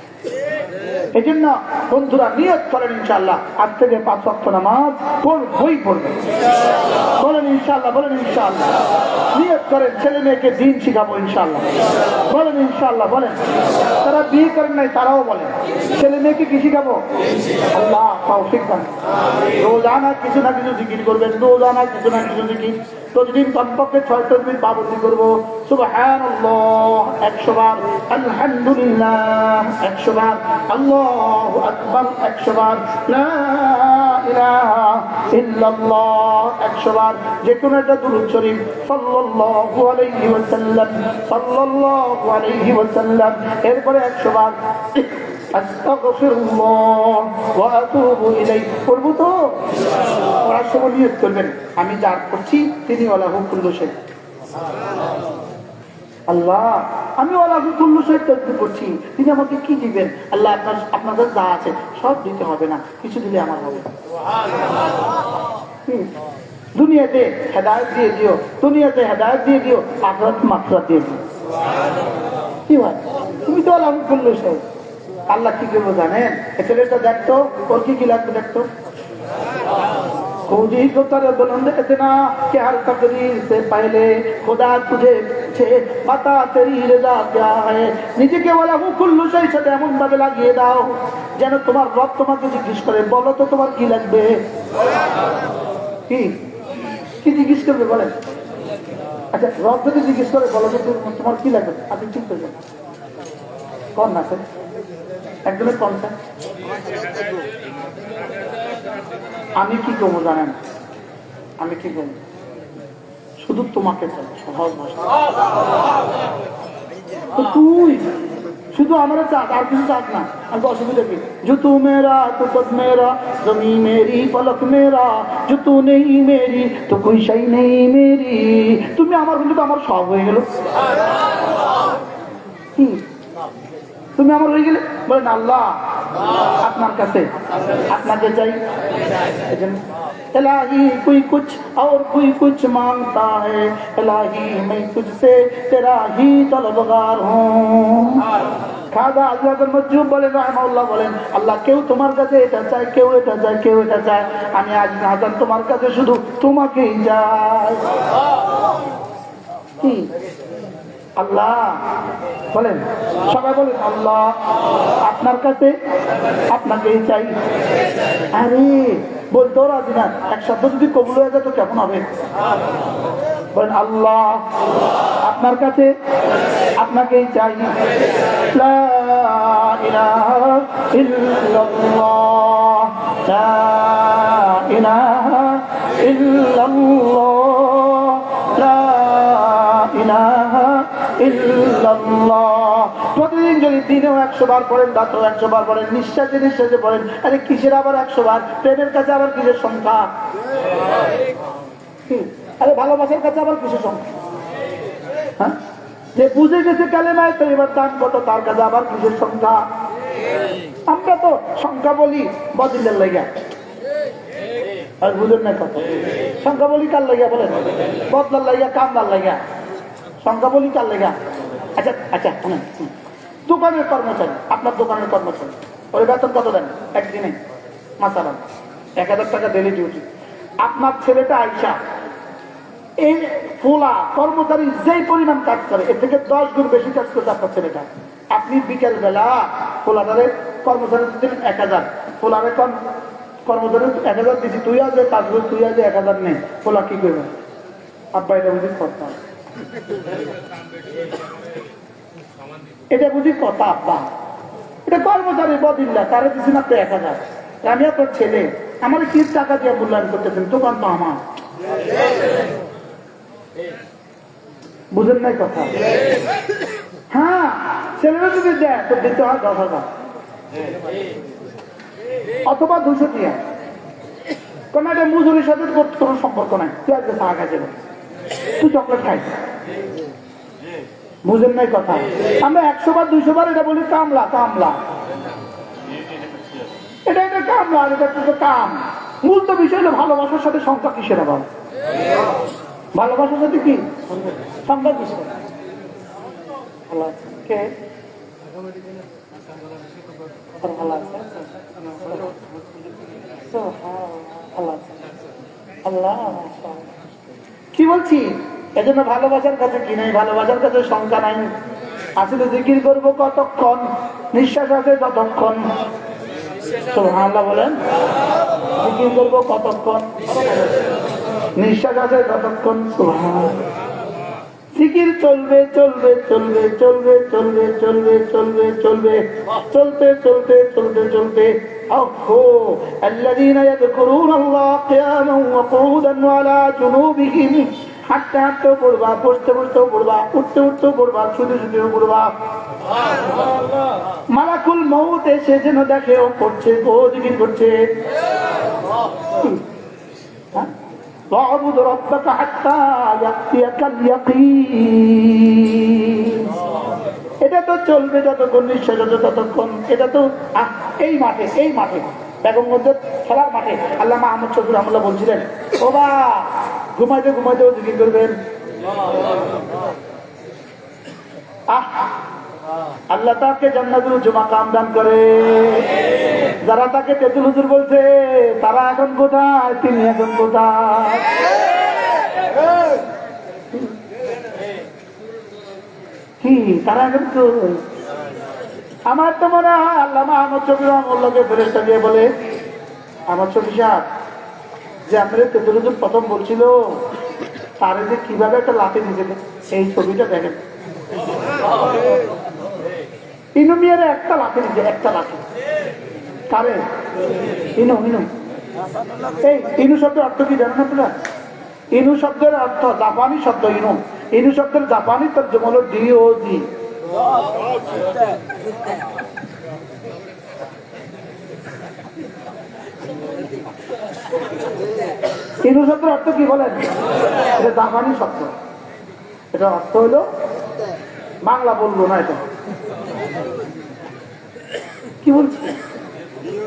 এই জন্য বন্ধুরা নিয়ত করেন ইনশাআল্লাহ আজ থেকে 5 ওয়াক্ত নামাজ পড়বই পড়বে। বলেন ইনশাআল্লাহ, বলেন ইনশাআল্লাহ। নিয়ত করেন ছেলে মেয়েকে দিন শিখাবো ইনশাআল্লাহ। বলেন ইনশাআল্লাহ, বলেন। তারা বিয়ে করেন নাই তারাও বলেন ছেলে মেয়েকে কি শিখাবো? আল্লাহ তৌফিক দান। রোজানা কিছু না কিছু জিকির করবেন, রোজানা কিছু না কিছু জিকির। প্রতিদিন কমপক্ষে 6 তাকবীর পাবন্দি করবো। সুবহানাল্লাহ 100 বার, আলহামদুলিল্লাহ 100 বার, আল্লাহু আকবার 100 বার, লা ইলাহা ইল্লাল্লাহ 100 বার। যে কোনো একটা দুরূদ শরীফ সাল্লাল্লাহু আলাইহি ওয়াসাল্লাম, সাল্লাল্লাহু আলাইহি ওয়াসাল্লাম, এরপরে 100 বার আস্তাগফিরুল্লাহ ওয়া আতুবু ইলাইহি করবো। তো ওরা সবাই নিয়ত করবেন আমি যা করছি তিনি ওয়ালাহু কুল্লু শাই। আল্লাহ আমি ওয়ালাহু কুল্লু শাই তাকবীর করছি, তিনি আমাকে কি দিবেন? আল্লাহ আপনাদের যা আছে সব দিতে হবে না, কিছু দিলে আমার হবে। দুনিয়াতে হেদায়েত দিয়ে দিও, দুনিয়াতে হেদায়েত দিয়ে দিও, আখিরাতে মাগফিরাত দিয়ে দিও। কি হয় তুমি তো ওয়ালাহু কুল্লু শাই। আল্লাহ কি করবো জানেন? ছেলেটা দেখতো ওর কি লাগবে দেখতো, बुलंद इतना कि हर तकदीर से पहले खुदा तुझे बता तेरी रजा क्या है। নিজেকে বলা কুল্লু শাই সাথে এমন ভাবে লাগিয়ে দাও যেন তোমার রব তোমাকে জিজ্ঞেস করে বলো তো তোমার কি লাগবে। কি কি জিজ্ঞেস করবে বলেন? আচ্ছা রব যদি জিজ্ঞেস করে বলো তো তোমার কি লাগবে, আপনি ঠিক করবেন কোন না স্যার? একদমই কম স্যার। আমি কি করবো জানেন? আমি কি করবো শুধু তোমাকে চাই, সহজ ভাষা। তুই শুধু আমার চাস, আর কিছু চাস না। আমি অসুবিধা কি? जो तू मेरा तो सब मेरा, जमी मेरी पलक मेरा, जो तू नहीं मेरी तो कोई शई नहीं मेरी। তুমি আমার হলে তো আমার সব হয়ে গেল। তুমি আমার হয়ে গেলে বলেন আল্লাহ আপনার কাছে আপনাকে চাই। इलाही कोई कुछ और कोई कुछ मांगता है, इलाही मैं तुझसे तेरा ही तलबगार हूँ। খাজা আজলাদের মজুব বলেন রাহমাহুল্লাহ বলেন আল্লাহ কেউ তোমার কাছে এটা চায়, কেউ এটা চায়, কেউ এটা চায়, আমি আজ হাজার তোমার কাছে শুধু তোমাকেই চাই। কি আল্লাহ বলেন, সবাই বলেন আল্লাহ আপনার কাছে আপনাকেই চাই। আরে বলতেও রাজি না, এক শব্দ যদি কবুল হয়ে যায় তো কেমন হবে? বলেন আল্লাহ আপনার কাছে আপনাকেই চাই। লা ইলাহা ইল্লাল্লাহ, লা ইলাহা ইল্লাল্লাহ, লা ইলাহা ইল্লাল্লাহ। প্রতিদিন যদি দিনেও 100 বার পড়েন, রাতেও 100 বার পড়েন, নিঃশ্বাসে নিঃশ্বাসে পড়েন। আরে কিসের আবার 100 বার? প্রেমের কাছে আবার কিসের সংখ্যা? আরে ভালোবাসার কাছে আবার কিসের সংখ্যা? হ্যাঁ, যে বুঝে গেছে কালেমায় তো এবার দান কত, তার কাছে আবার কিসের সংখ্যা? আমরা তো সংখ্যা বলি বদিলের লাগিয়া, আর বুঝেন না কত সংখ্যা বলি কার লাগিয়া? বলেন বদলার লাগিয়া, কামদার লাগিয়া। সংখ্যা বলি কার লাগিয়া? আচ্ছা আচ্ছা দোকানের কর্মচারী, আপনার দোকানের কর্মচারী, ওই বেতন কত দেন একদিনে? মাসালাম 1000 টাকা ডেলি ডিউটি। আপনার ছেলেটা আইসা এই ফোলা কর্মচারী যেই পরিমাণ কাজ করে এর থেকে 10 গুণ বেশি কাজ করছে আপনার ছেলেটা। আপনি বিকেল বেলা ফোলাটারে কর্মচারী দিলেন 1000, ফোলারে কর্মচারী 1000 দিচ্ছি, তুই আজ কাজ করি, তুই আজ 1000 নেই, ফোলা কি করবে? আব্বা এটা বুঝি কথা, এটা বুঝি কথা আব্বা, এটা কর্মচারী বদিল্লা, তারা দিচ্ছেন আপনি 1000, আমি আপনার ছেলে, আমার কি টাকা দিয়ে মূল্যায়ন করতেছেন? দোকান তো আমার। বুঝেন নাই কথা? হ্যাঁ, ছেলেরা যদি দেয় তো দিতে হয় 10,000 অথবা 200 টিয়া। কোন একটা মজুরির সাথে কোনো সম্পর্ক নাই। তুই আজকে চা খাইছে, তুই চকলেট খাইছ। বুঝেন নাই কথা? আমরা 100 বার 200 বার এটা বলি কামলা, কামলা, এটা এটা কামলা, এটা তো কাম। মূল তো বিষয় হলো ভালোবাসার সাথে সংখ্যা কিসের আবার? ভালোবাসার সাথে কি সংখ্যা কিসের? কে ভালো আছে আল্লাহ কি বলছি এজন্য ভালোবাসার কাছে কি নাই, ভালোবাসার কাছে সংখ্যা নাই। আসলে জিকির করবো কতক্ষণ, নিঃশ্বাস আছে ততক্ষণ। সুবহানাল্লাহ বলেন। জিকির করবো কতক্ষণ, নিঃশ্বাস আছে ততক্ষণ। সুবহানাল্লাহ। জিকির চলবে চলবে চলবে চলবে চলবে চলবে চলবে চলবে চলতে চলতে চলতে চলতে الذين يذكرون الله قياما وقعودا وعلى جنوبهم হাঁটতে হাঁটতেও পড়বা, বসতে বসতেও পড়বা, উঠতে উঠতেও পড়বা, শুধু শুধুও পড়বা। মালাকুল মউত এসে যেন দেখে ও পড়ছে, ও জিকির করছে। واعبد ربك حتى يأتيك اليقين। এটা তো চলবে যতক্ষণ নিঃশ্বাস আছে ততক্ষণ। এটা তো এই মাঠে বেগমগঞ্জের খেলার মাঠে আল্লামা আহমদ শফি রহমাতুল্লাহ বলছিলেন, ও বা ঘুমাইতে ঘুমাইতেও জিকির করবেন। আল্লাহ তাকে জান্নাতুল জুমা কাম দান করে। যারা তাকে তেতুল হুজুর বলছে তারা এখন কোথায়, তিনি এখন কোথায়? কি তারা এখন তো আমার তো মনে হয় আল্লামা আহমদ শফি রহমাতুল্লাহকে ফেরেশতা দিয়ে বলে, আহমদ শফি সাহেব যে আমাদের তেতুল হুজুর প্রথম বলছিল তারে যে কিভাবে একটা লাঠি দিয়েছে, এই ছবিটা দেখেন। ইনু মিয়ারে একটা লাঠি দিচ্ছে, একটা লাঠি। কারে? ইনু এই ইনু শব্দের অর্থ কি জানেন আপনারা? ইনু শব্দের অর্থ জাপানি শব্দ ইনু। ইনু শব্দের জাপানি তর্জমা হলো ডিওজি। ইনু শব্দের অর্থ কি বলেন? এটা জাপানি শব্দ। এটা অর্থ হলো, বাংলা বললো না, এটা কি বলছে?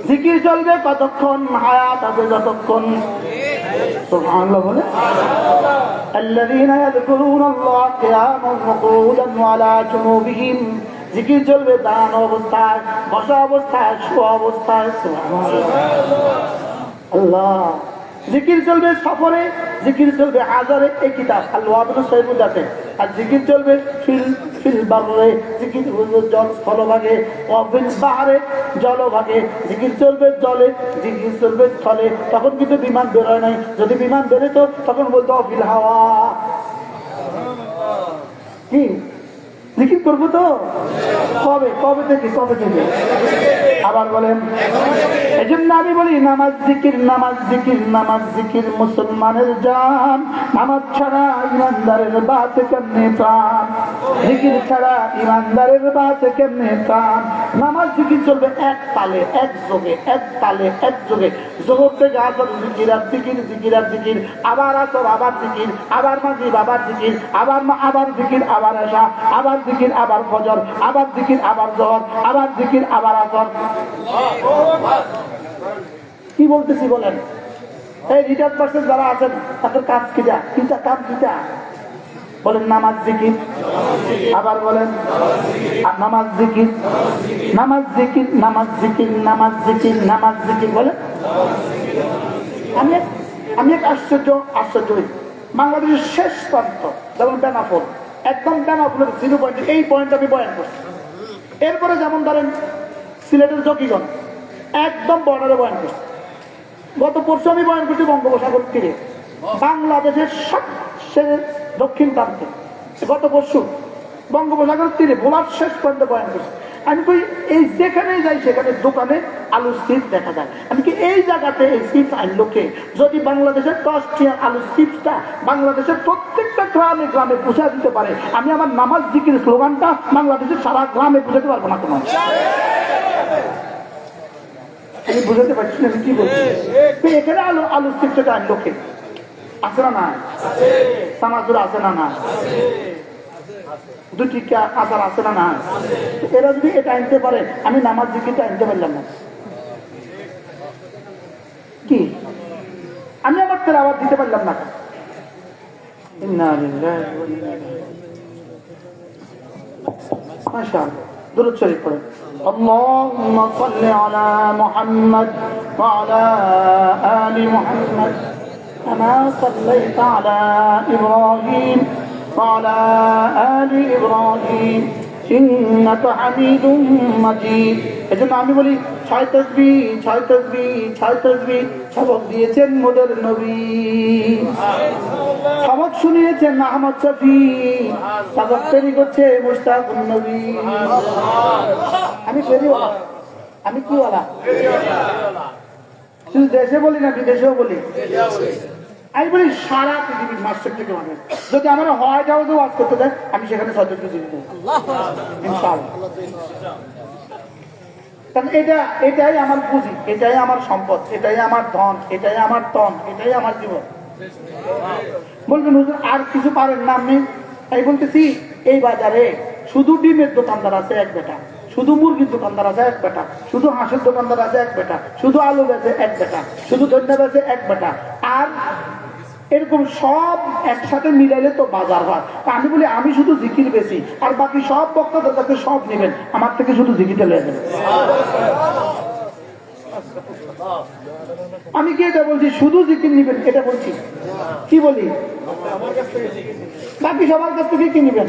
জিকির চলবে কতক্ষণ, হায়াত আছে যতক্ষণ। সুবহানাল্লাহ বলে। আল্লাযীনা ইয়াযকুরুনাল্লাহা কিয়ামান ওয়া কুউদান ওয়া আলা জুনুবিহিম। জিকির চলবে দাঁড়ানো অবস্থায়, বসা অবস্থায়, শোয়া অবস্থায়। সুবহানাল্লাহ। আল্লাহ। জিকির চলবে সফরে, জিকির চলবে হাজারে। এই কিতাব আল-ওয়াবিল সাইবুল আছে। আর জিকির চলবে ফিল বাররে, জিকির জল স্থলভাগে, ওয়াবিল বাহরে জলভাগে। জিকির চলবে জলে, জিকির চলবে স্থলে। তখন কিন্তু বিমান বেরোয় নাই। যদি বিমান বেরোত তখন বলতো ফিল হাওয়া। কি জিকির করবো তো? কবে কবে থেকে কবে থেকে? আবার বলেন। এই জন্য আমি বলি নামাজ জিকির, নামাজ জিকির, নামাজ জিকির মুসলমানের জান। নামাজ ছাড়া ইমানদারের বাত কেমনে প্রাণ? জিকির ছাড়া ইমানদারের বাত কেমনে প্রাণ? নামাজ জিকির চলবে এক তালে, এক যোগে, এক তালে, এক যোগে। যোগর থেকে আসর জিকির আর জিকির, জিকির আর জিকির, আবার আসর আবার জিকির, আবার মাগরিব আবার জিকির, আবার জিকির, আবার এশা, আবার জিকির, আবার ফজর, আবার জিকির, আবার যোহর, আবার জিকির, আবার আসর। কি বলতেছি বলেন? এই রিটার্ন পার্সেন্ট যারা আছেন তাদের কাজ কিটা, কিটা কাম কিটা বলেন? নামাজ জিকির। আবার বলেন নামাজ জিকির, নামাজ জিকির, নামাজ জিকির, নামাজ জিকির, নামাজ জিকির বলেন। আমি এক আশ্চর্য হই। বাংলাদেশের শেষ প্রান্ত যেমন বেনাফল, একদম বেনাফলের 0 পয়েন্ট, এই পয়েন্ট আমি বয়ান করছি। এরপরে যেমন ধরেন সিলেটের জকিগঞ্জ, একদম বর্ডারে বয়ান করছি। গত পরশু আমি বয়ান করছি বঙ্গোপসাগর তীরে, বাংলাদেশের সবচেয়ে দক্ষিণ প্রান্তে। গত পরশু বঙ্গোপসাগর তীরে ভোলার শেষ পর্যন্ত বয়ান করছি। আমি কই এই যেখানে যাই সেখানে দোকানে আলুর চিপস দেখা যায়। আমি কি এই জায়গাতে এই চিপস আনলো কে? যদি বাংলাদেশের 10 টিয়া আলুর চিপসটা বাংলাদেশের প্রত্যেকটা গ্রামে গ্রামে পৌঁছা দিতে পারে, আমি আমার নামাজ জিকির স্লোগানটা বাংলাদেশের সারা গ্রামে পৌঁছাতে পারবো না কোনো। আমি বুঝাতে পারছি না কি বলছি? এখানে আলুর চিপসটা আনলো কে? আছে না না? সামাজুর আছে না না? দুটি আচার আছে না না? এরা যদি এটা আনতে পারে, আমি নামাজ জিকিরটা আনতে পারলাম না। কি আমি আমার তেলাওয়াত দিতে পারলাম না? মাশাআল্লাহ। দুরূদ শরীফ পড়েন। আল্লাহুম্মা সাল্লি আলা মুহাম্মাদ ওয়া আলা আলি মুহাম্মাদ কামা সাল্লাইতা আলা ইব্রাহিম ওয়া আলা আলি ইব্রাহিম ইন্নাকা হামিদুম মাজিদ। এজন্য আমি বলি 6 তাসবিহ 6 তাসবিহ 6 তাসবিহ সবক দিয়েছেন মোদের নবী, সবক শুনিয়েছেন আহমদ শফি, সবক তৈরি করছে মুশতাকুন নবী। আমি ফেরিওয়ালা, আমি কি ওয়ালা? শুধু দেশে বলি না বিদেশেও বলি। আমি বলি সারা পৃথিবীর মাস্টার থেকে মানে যদি আমার হোয়াইট হাউসে ওয়াজ করতে দেয় আমি সেখানে সদস্য জীবিত ইনশাআল্লাহ। কারণ এটাই আমার পুঁজি, এটাই আমার সম্পদ, এটাই আমার ধন, এটাই আমার তন, এটাই আমার জীবন। বলবেন হুজুর আর কিছু পারেন না আপনি? তাই বলতেছি এই বাজারে শুধু ডিমের দোকানদার আছে এক বেটা, শুধু মুরগির দোকানদার আছে এক বেটা, শুধু হাঁসের দোকানদার আছে এক বেটা, শুধু আলু বেচে এক বেটা, শুধু ধন্যা বেচে এক বেটা, আর এরকম সব একসাথে মিলাইলে তো বাজার হয়। আমি বলি আমি শুধু জিকির বেশি আর বাকি সব বক্তাদের কাছে সব নেবেন, আমার থেকে শুধু জিকিরটা লেগে যাবে। আমি কি এটা বলছি শুধু জিকির নিবেন এটা বলছি? কি বলি? বাকি সবার কাছ থেকে কি নিবেন?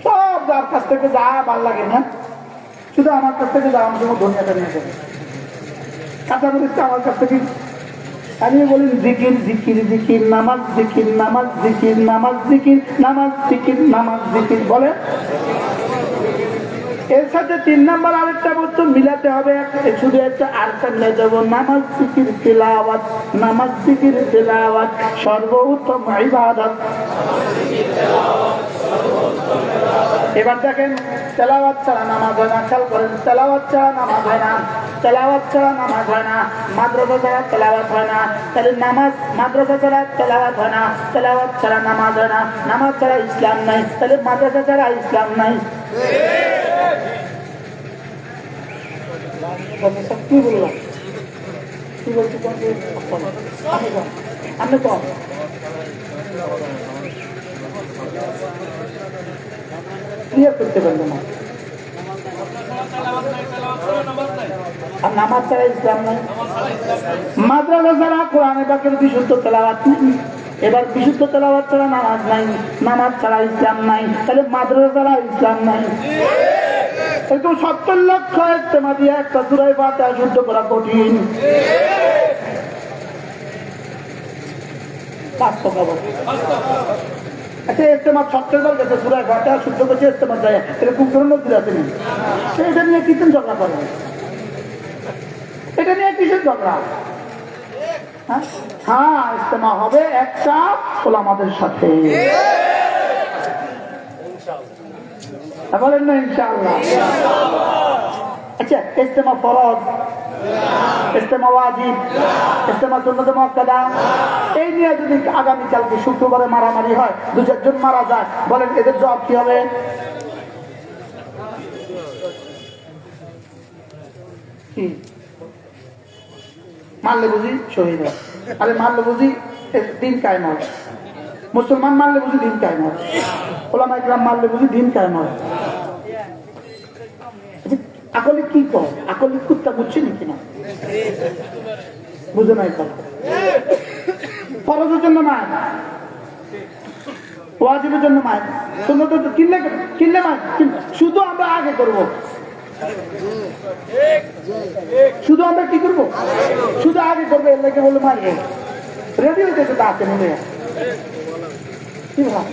সব যার কাছ থেকে যা ভাল লাগে না, শুধু আমার কাছ থেকে যা আমার জন্য দুনিয়াটা নিয়ে যাবে। কাঁচা মরিচটা আমার কাছ থেকে। আমি বলি জিকির জিকির জিকির নামাজ জিকির নামাজ জিকির নামাজ জিকির নামাজ জিকির নামাজ জিকির বলে। এর সাথে 3 নাম্বার আরেকটা বস্তু মিলাতে হবে, শুধু একটা আরেকটা মিলে যাবো, নামাজ জিকির তিলাওয়াত, নামাজ জিকির তিলাওয়াত সর্বোত্তম ইবাদত। এবার দেখেন তেলাওয়াত ছাড়া নামাজ হয় না, খেয়াল করেন তেলাওয়াত ছাড়া নামাজ হয় না, তেলাওয়াত ছাড়া নামাজ হয় না, মাদ্রাসা ছাড়া তেলাওয়াত হয় না, তাহলে নামাজ মাদ্রাসা ছাড়া তেলাওয়াত হয় না, তেলাওয়াত ছাড়া নামাজ হয় না, নামাজ ছাড়া ইসলাম নাই, তাহলে মাদ্রাসা ছাড়া ইসলাম নাই। কি বললাম? কি বলছি? আপনি কম ক্লিয়ার করতে পারবো না। আর নামাজ ছাড়া ইসলাম নাই, মাদ্রাসা ছাড়া কোরআনে পাকের বিশুদ্ধ তেলাওয়াত নাই। এবার বিশুদ্ধ তেলাওয়াত ছাড়া নামাজ নাই, নামাজ ছাড়া ইসলাম নাই, তাহলে মাদ্রাসা ছাড়া ইসলাম নাই। একটু 70 লক্ষ ইজতেমা দিয়ে একটা সূরা ফাতিহা শুদ্ধ করা কঠিন। আচ্ছা ইজতেমা 70 বার গেছে সূরা ফাতিহা শুদ্ধ করছে ইজতেমা যায়, এরকম কোনো নজির আছে না? এটা নিয়ে কিসের ঝগড়া করেন? এটা নিয়ে কিসের ঝগড়া? হ্যাঁ ইজতেমা হবে একটা ওলামাদের সাথে, বলেন না ইনশাআল্লাহ। আচ্ছা ইজতেমা ফরজ, ইজতেমা ওয়াজিব, ইজতেমা সুন্নাত মুআক্কাদা, এই নিয়ে যদি আগামীকালকে শুক্রবারে মারামারি হয়, 2-4 জন মারা যায়, বলেন এদের জবাব কি হবে? কি মারলে বুঝি শহীদ হয়? আরে মারলে বুঝি দিন কায়েম হয়? মুসলমান মারলে বুঝি দিন কায়েম হয়? ওলামা ইকরাম মারলে বুঝি দিন কায়েম হয়? আকলে কি কর? আকলে কুত্তা বুঝছে নাকি না? বুঝে নাই। ফরজের জন্য মায়, ওয়াজিবের জন্য মায়, সুন্নাত কিনলে কিনলে মায়, শুধু আমরা আগে করবো। শুধু আমরা কি করবো? শুধু আগে করবো, এর লাগে বলে মারবো। রেডি হইতেছে তা আছে মনে হয়। কি ভাব?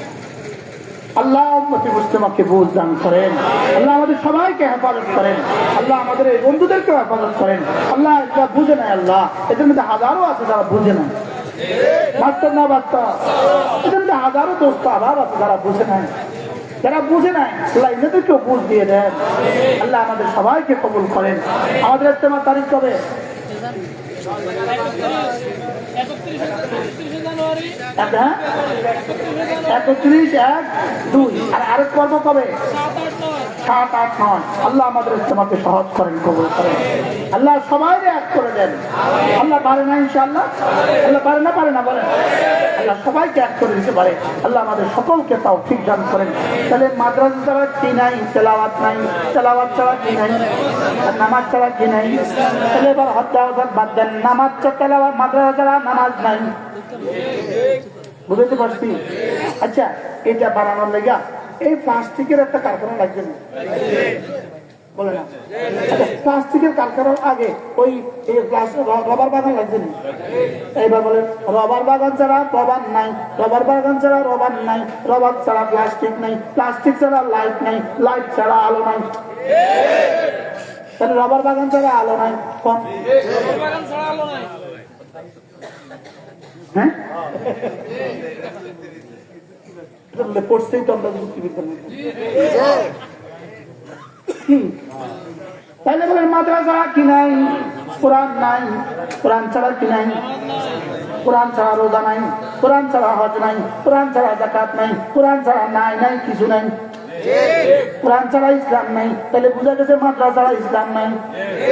আল্লাহ উম্মতে মুসলিমাকে বুঝ দান করেন, আল্লাহ আমাদের সবাইকে হেফাজত করেন, আল্লাহ আমাদের এই বন্ধুদেরকে হেফাজত করেন। আল্লাহ এটা বুঝে নাই, আল্লাহ এদের মধ্যে হাজারো আছে যারা বুঝে নাই, বাস্তব না বাস্তব, এদের মধ্যে হাজারো দোস্ত আবার আছে যারা বুঝে নাই, যারা বুঝে নাই আল্লাহ এদেরকেও বুঝ দিয়ে দেন। আল্লাহ আমাদের সবাইকে কবুল করেন। আমাদের ইজতেমার তারিখ কবে? 31/1/2। আর আরেক পর্ব কবে? 7, 8, 9 আল্লাহ আমাদের ইস্তেমাকে সহজ করেন, কবুল করেন। আল্লাহ সবাই এক করে দেন। আল্লাহ পারে না ইনশাআল্লাহ? আল্লাহ পারে না বলেন? আল্লাহ সবাইকে এক করে দিতে পারে। আল্লাহ আমাদের সকলকে তৌফিক দান করেন। তাহলে মাদ্রাসা ছাড়া কি নাই? তেলাওয়াত নাই। তেলাওয়াত ছাড়া কি নাই? আর নামাজ ছাড়া কি নাই? তাহলে এবার হত্যা বাদ দেন। নামাজ ছাড়া তেলাওয়াত, মাদ্রাসা ছাড়া নামাজ নাই। বুঝতে পারছি? আচ্ছা, এটা বানানোর লেগা এই প্লাস্টিকের একটা কারখানা লাগবে না? বলে না? আচ্ছা, প্লাস্টিকের কারখানার আগে ওই রবার বাগান লাগবে না? এইবার বলেন, রবার বাগান ছাড়া রবার নাই, রবার বাগান ছাড়া রবার নাই, রবার ছাড়া প্লাস্টিক নাই, প্লাস্টিক ছাড়া লাইট নাই, লাইট ছাড়া আলো নাই। তাহলে রবার বাগান ছাড়া আলো নাই, কম? হ্যাঁ, পড়ছেই তো আমরা তাহলে বলেন মাদ্রাসা কি নাই? কোরআন নাই। কোরআন ছাড়া কি নাই? কোরআন ছাড়া রোজা নাই, কোরআন ছাড়া হজ নাই, কোরআন ছাড়া যাকাত নাই, কোরআন ছাড়া নাই কিছু নাই। কোরআন ছাড়া ইসলাম নাই। তাহলে বুঝা গেছে মাদ্রাসা ছাড়া ইসলাম নাই।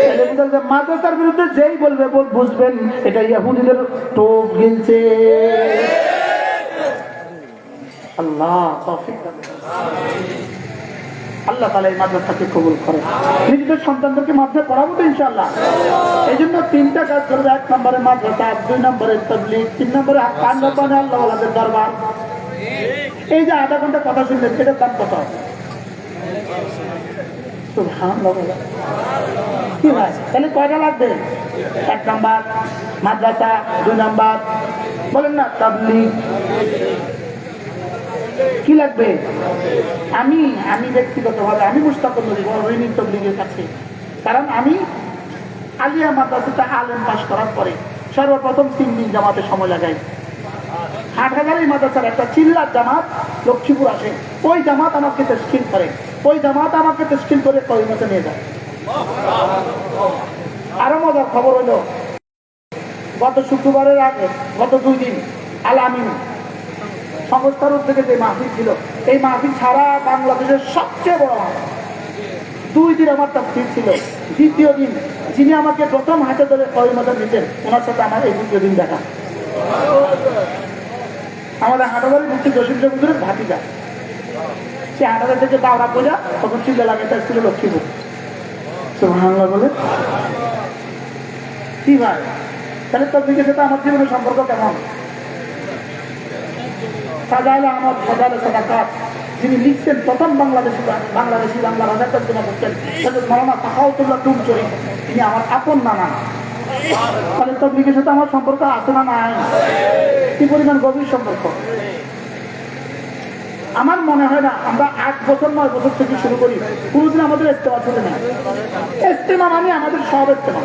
তাহলে বুঝা গেছে মাদ্রাসার বিরুদ্ধে যেই বলবে বুঝবেন এটা ইহুদিদের টোপ গিলছে। আল্লাহ তৌফিক দান করুন। আল্লাহ তাআলা এই মাদ্রাসাকে কবুল করেন। নিজেদের সন্তানদেরকে মাদ্রাসায় পড়াবো তো ইনশাআল্লাহ। এই জন্য 3টা কাজ করবে। 1 নম্বরে মাদ্রাসা, 2 নম্বরে তাবলীগ, 3 নম্বরে কান রব্বানি আল্লাহ ওয়ালাদের দরবার। এই যে আধা ঘন্টা কথা শুনলেন, এটার দাম কত? সুবহানাল্লাহ। কি ভাই, তাহলে কয়টা লাগবে? 1 নম্বর মাদ্রাসা, 2 নম্বর বলেন না তাবলীগ। কি লাগবে? আমি ব্যক্তিগতভাবে আমি মুশতাকুর নবী রহিমিন তাবলীগের কাছে, কারণ আমি আলিয়া মাদ্রাসাতে আলেম পাস করার পরে সর্বপ্রথম 3 দিন জামাতে সময় লাগাই। হাটহাজারী মাদ্রাসার একটা চিল্লার জামাত লক্ষ্মীপুর আসে, ওই জামাত আমাকে তাশকিল করে, ওই জামাত আমাকে তাশকিল করে করিমতে নিয়ে যায়। আরো মজার খবর হলো, গত শুক্রবারের আগে গত 2 দিন আল আমিন সংস্থার উদ্যোগে যে মাহফিল ছিল, এই মাহফিল সারা বাংলাদেশের সবচেয়ে বড় মাহফিল। 2 দিন আমার তাফসীর ছিল। দ্বিতীয় দিন যিনি আমাকে প্রথম হাতে ধরে করিমতে নিতেন, ওনার সাথে আমার এই 2 দিন দেখা। আমাদের হাটাবাড়ি মুক্তি জসিম জমিদের ভাতিজা, সে হাটাবাড়ি থেকে দাওরা পূজা তখন চিল্লা লাগাইতে ছিল লক্ষ্মীপুর। সুবহানাল্লাহ বলে কি ভাই, তাহলে তাবলীগের সাথে আমার জীবনের সম্পর্ক কেমন? সাজাইল আহমদ ফজাইল সাদাকাত যিনি লিখছেন, প্রথম বাংলাদেশি বাংলা ভাষায় তর্জমা করতেন, মাওলানা তাকাউতুল্লাহ টুমচুরি, তিনি আমার আপন নানা। তাহলে তাবলীগের সাথে আমার সম্পর্ক আছে না নাই? কি পরিমাণ গভীর সম্পর্ক। আমার মনে হয় না আমরা 8 বছর 9 বছর থেকে শুরু করি, কোনোদিন আমাদের ইস্তেমা ছিল না। ইস্তেমা মানে আমাদের সব ইস্তেমা,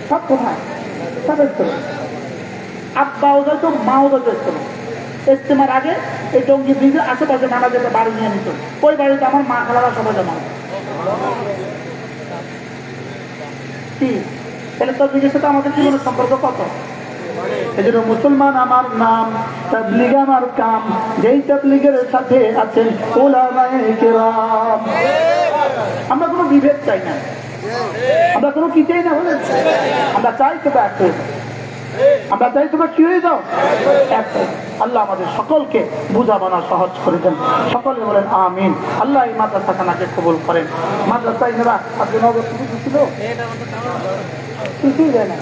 সব কোথায় সব ইস্তেমা, আব্বাও যাইতো মাও যাইতো ইস্তেমা। ইস্তেমার আগে এই টঙ্গী ব্রিজের আশেপাশে নানা যেটা বাড়ি নিয়ে নিত, ওই বাড়িতে আমার মা খালারা সবাই জমা। কি তাহলে তাবলীগের সাথে আমাদের জীবনের সম্পর্ক কত? এই জন্য মুসলমান আমার নাম, তাবলীগ আমার কাম, যেই তাবলীগের সাথে আছেন উলামায়ে কেরাম। আমরা কোনো বিভেদ চাই না, আমরা কোনো কি চাই না বলেন, আমরা চাই তো এক হয়ে যাও, আমরা চাই তোমরা কি হয়ে যাও এক। আল্লাহ আমাদের সকলকে বুঝাবানা সহজ করে দেন, সকলে বলেন আমিন। আল্লাহ এই মাদ্রাসা খানাকে কবুল করেন। মাদ্রাসা ইনারা আপনি নগদ কিছু ছিল কিছুই দেয় না।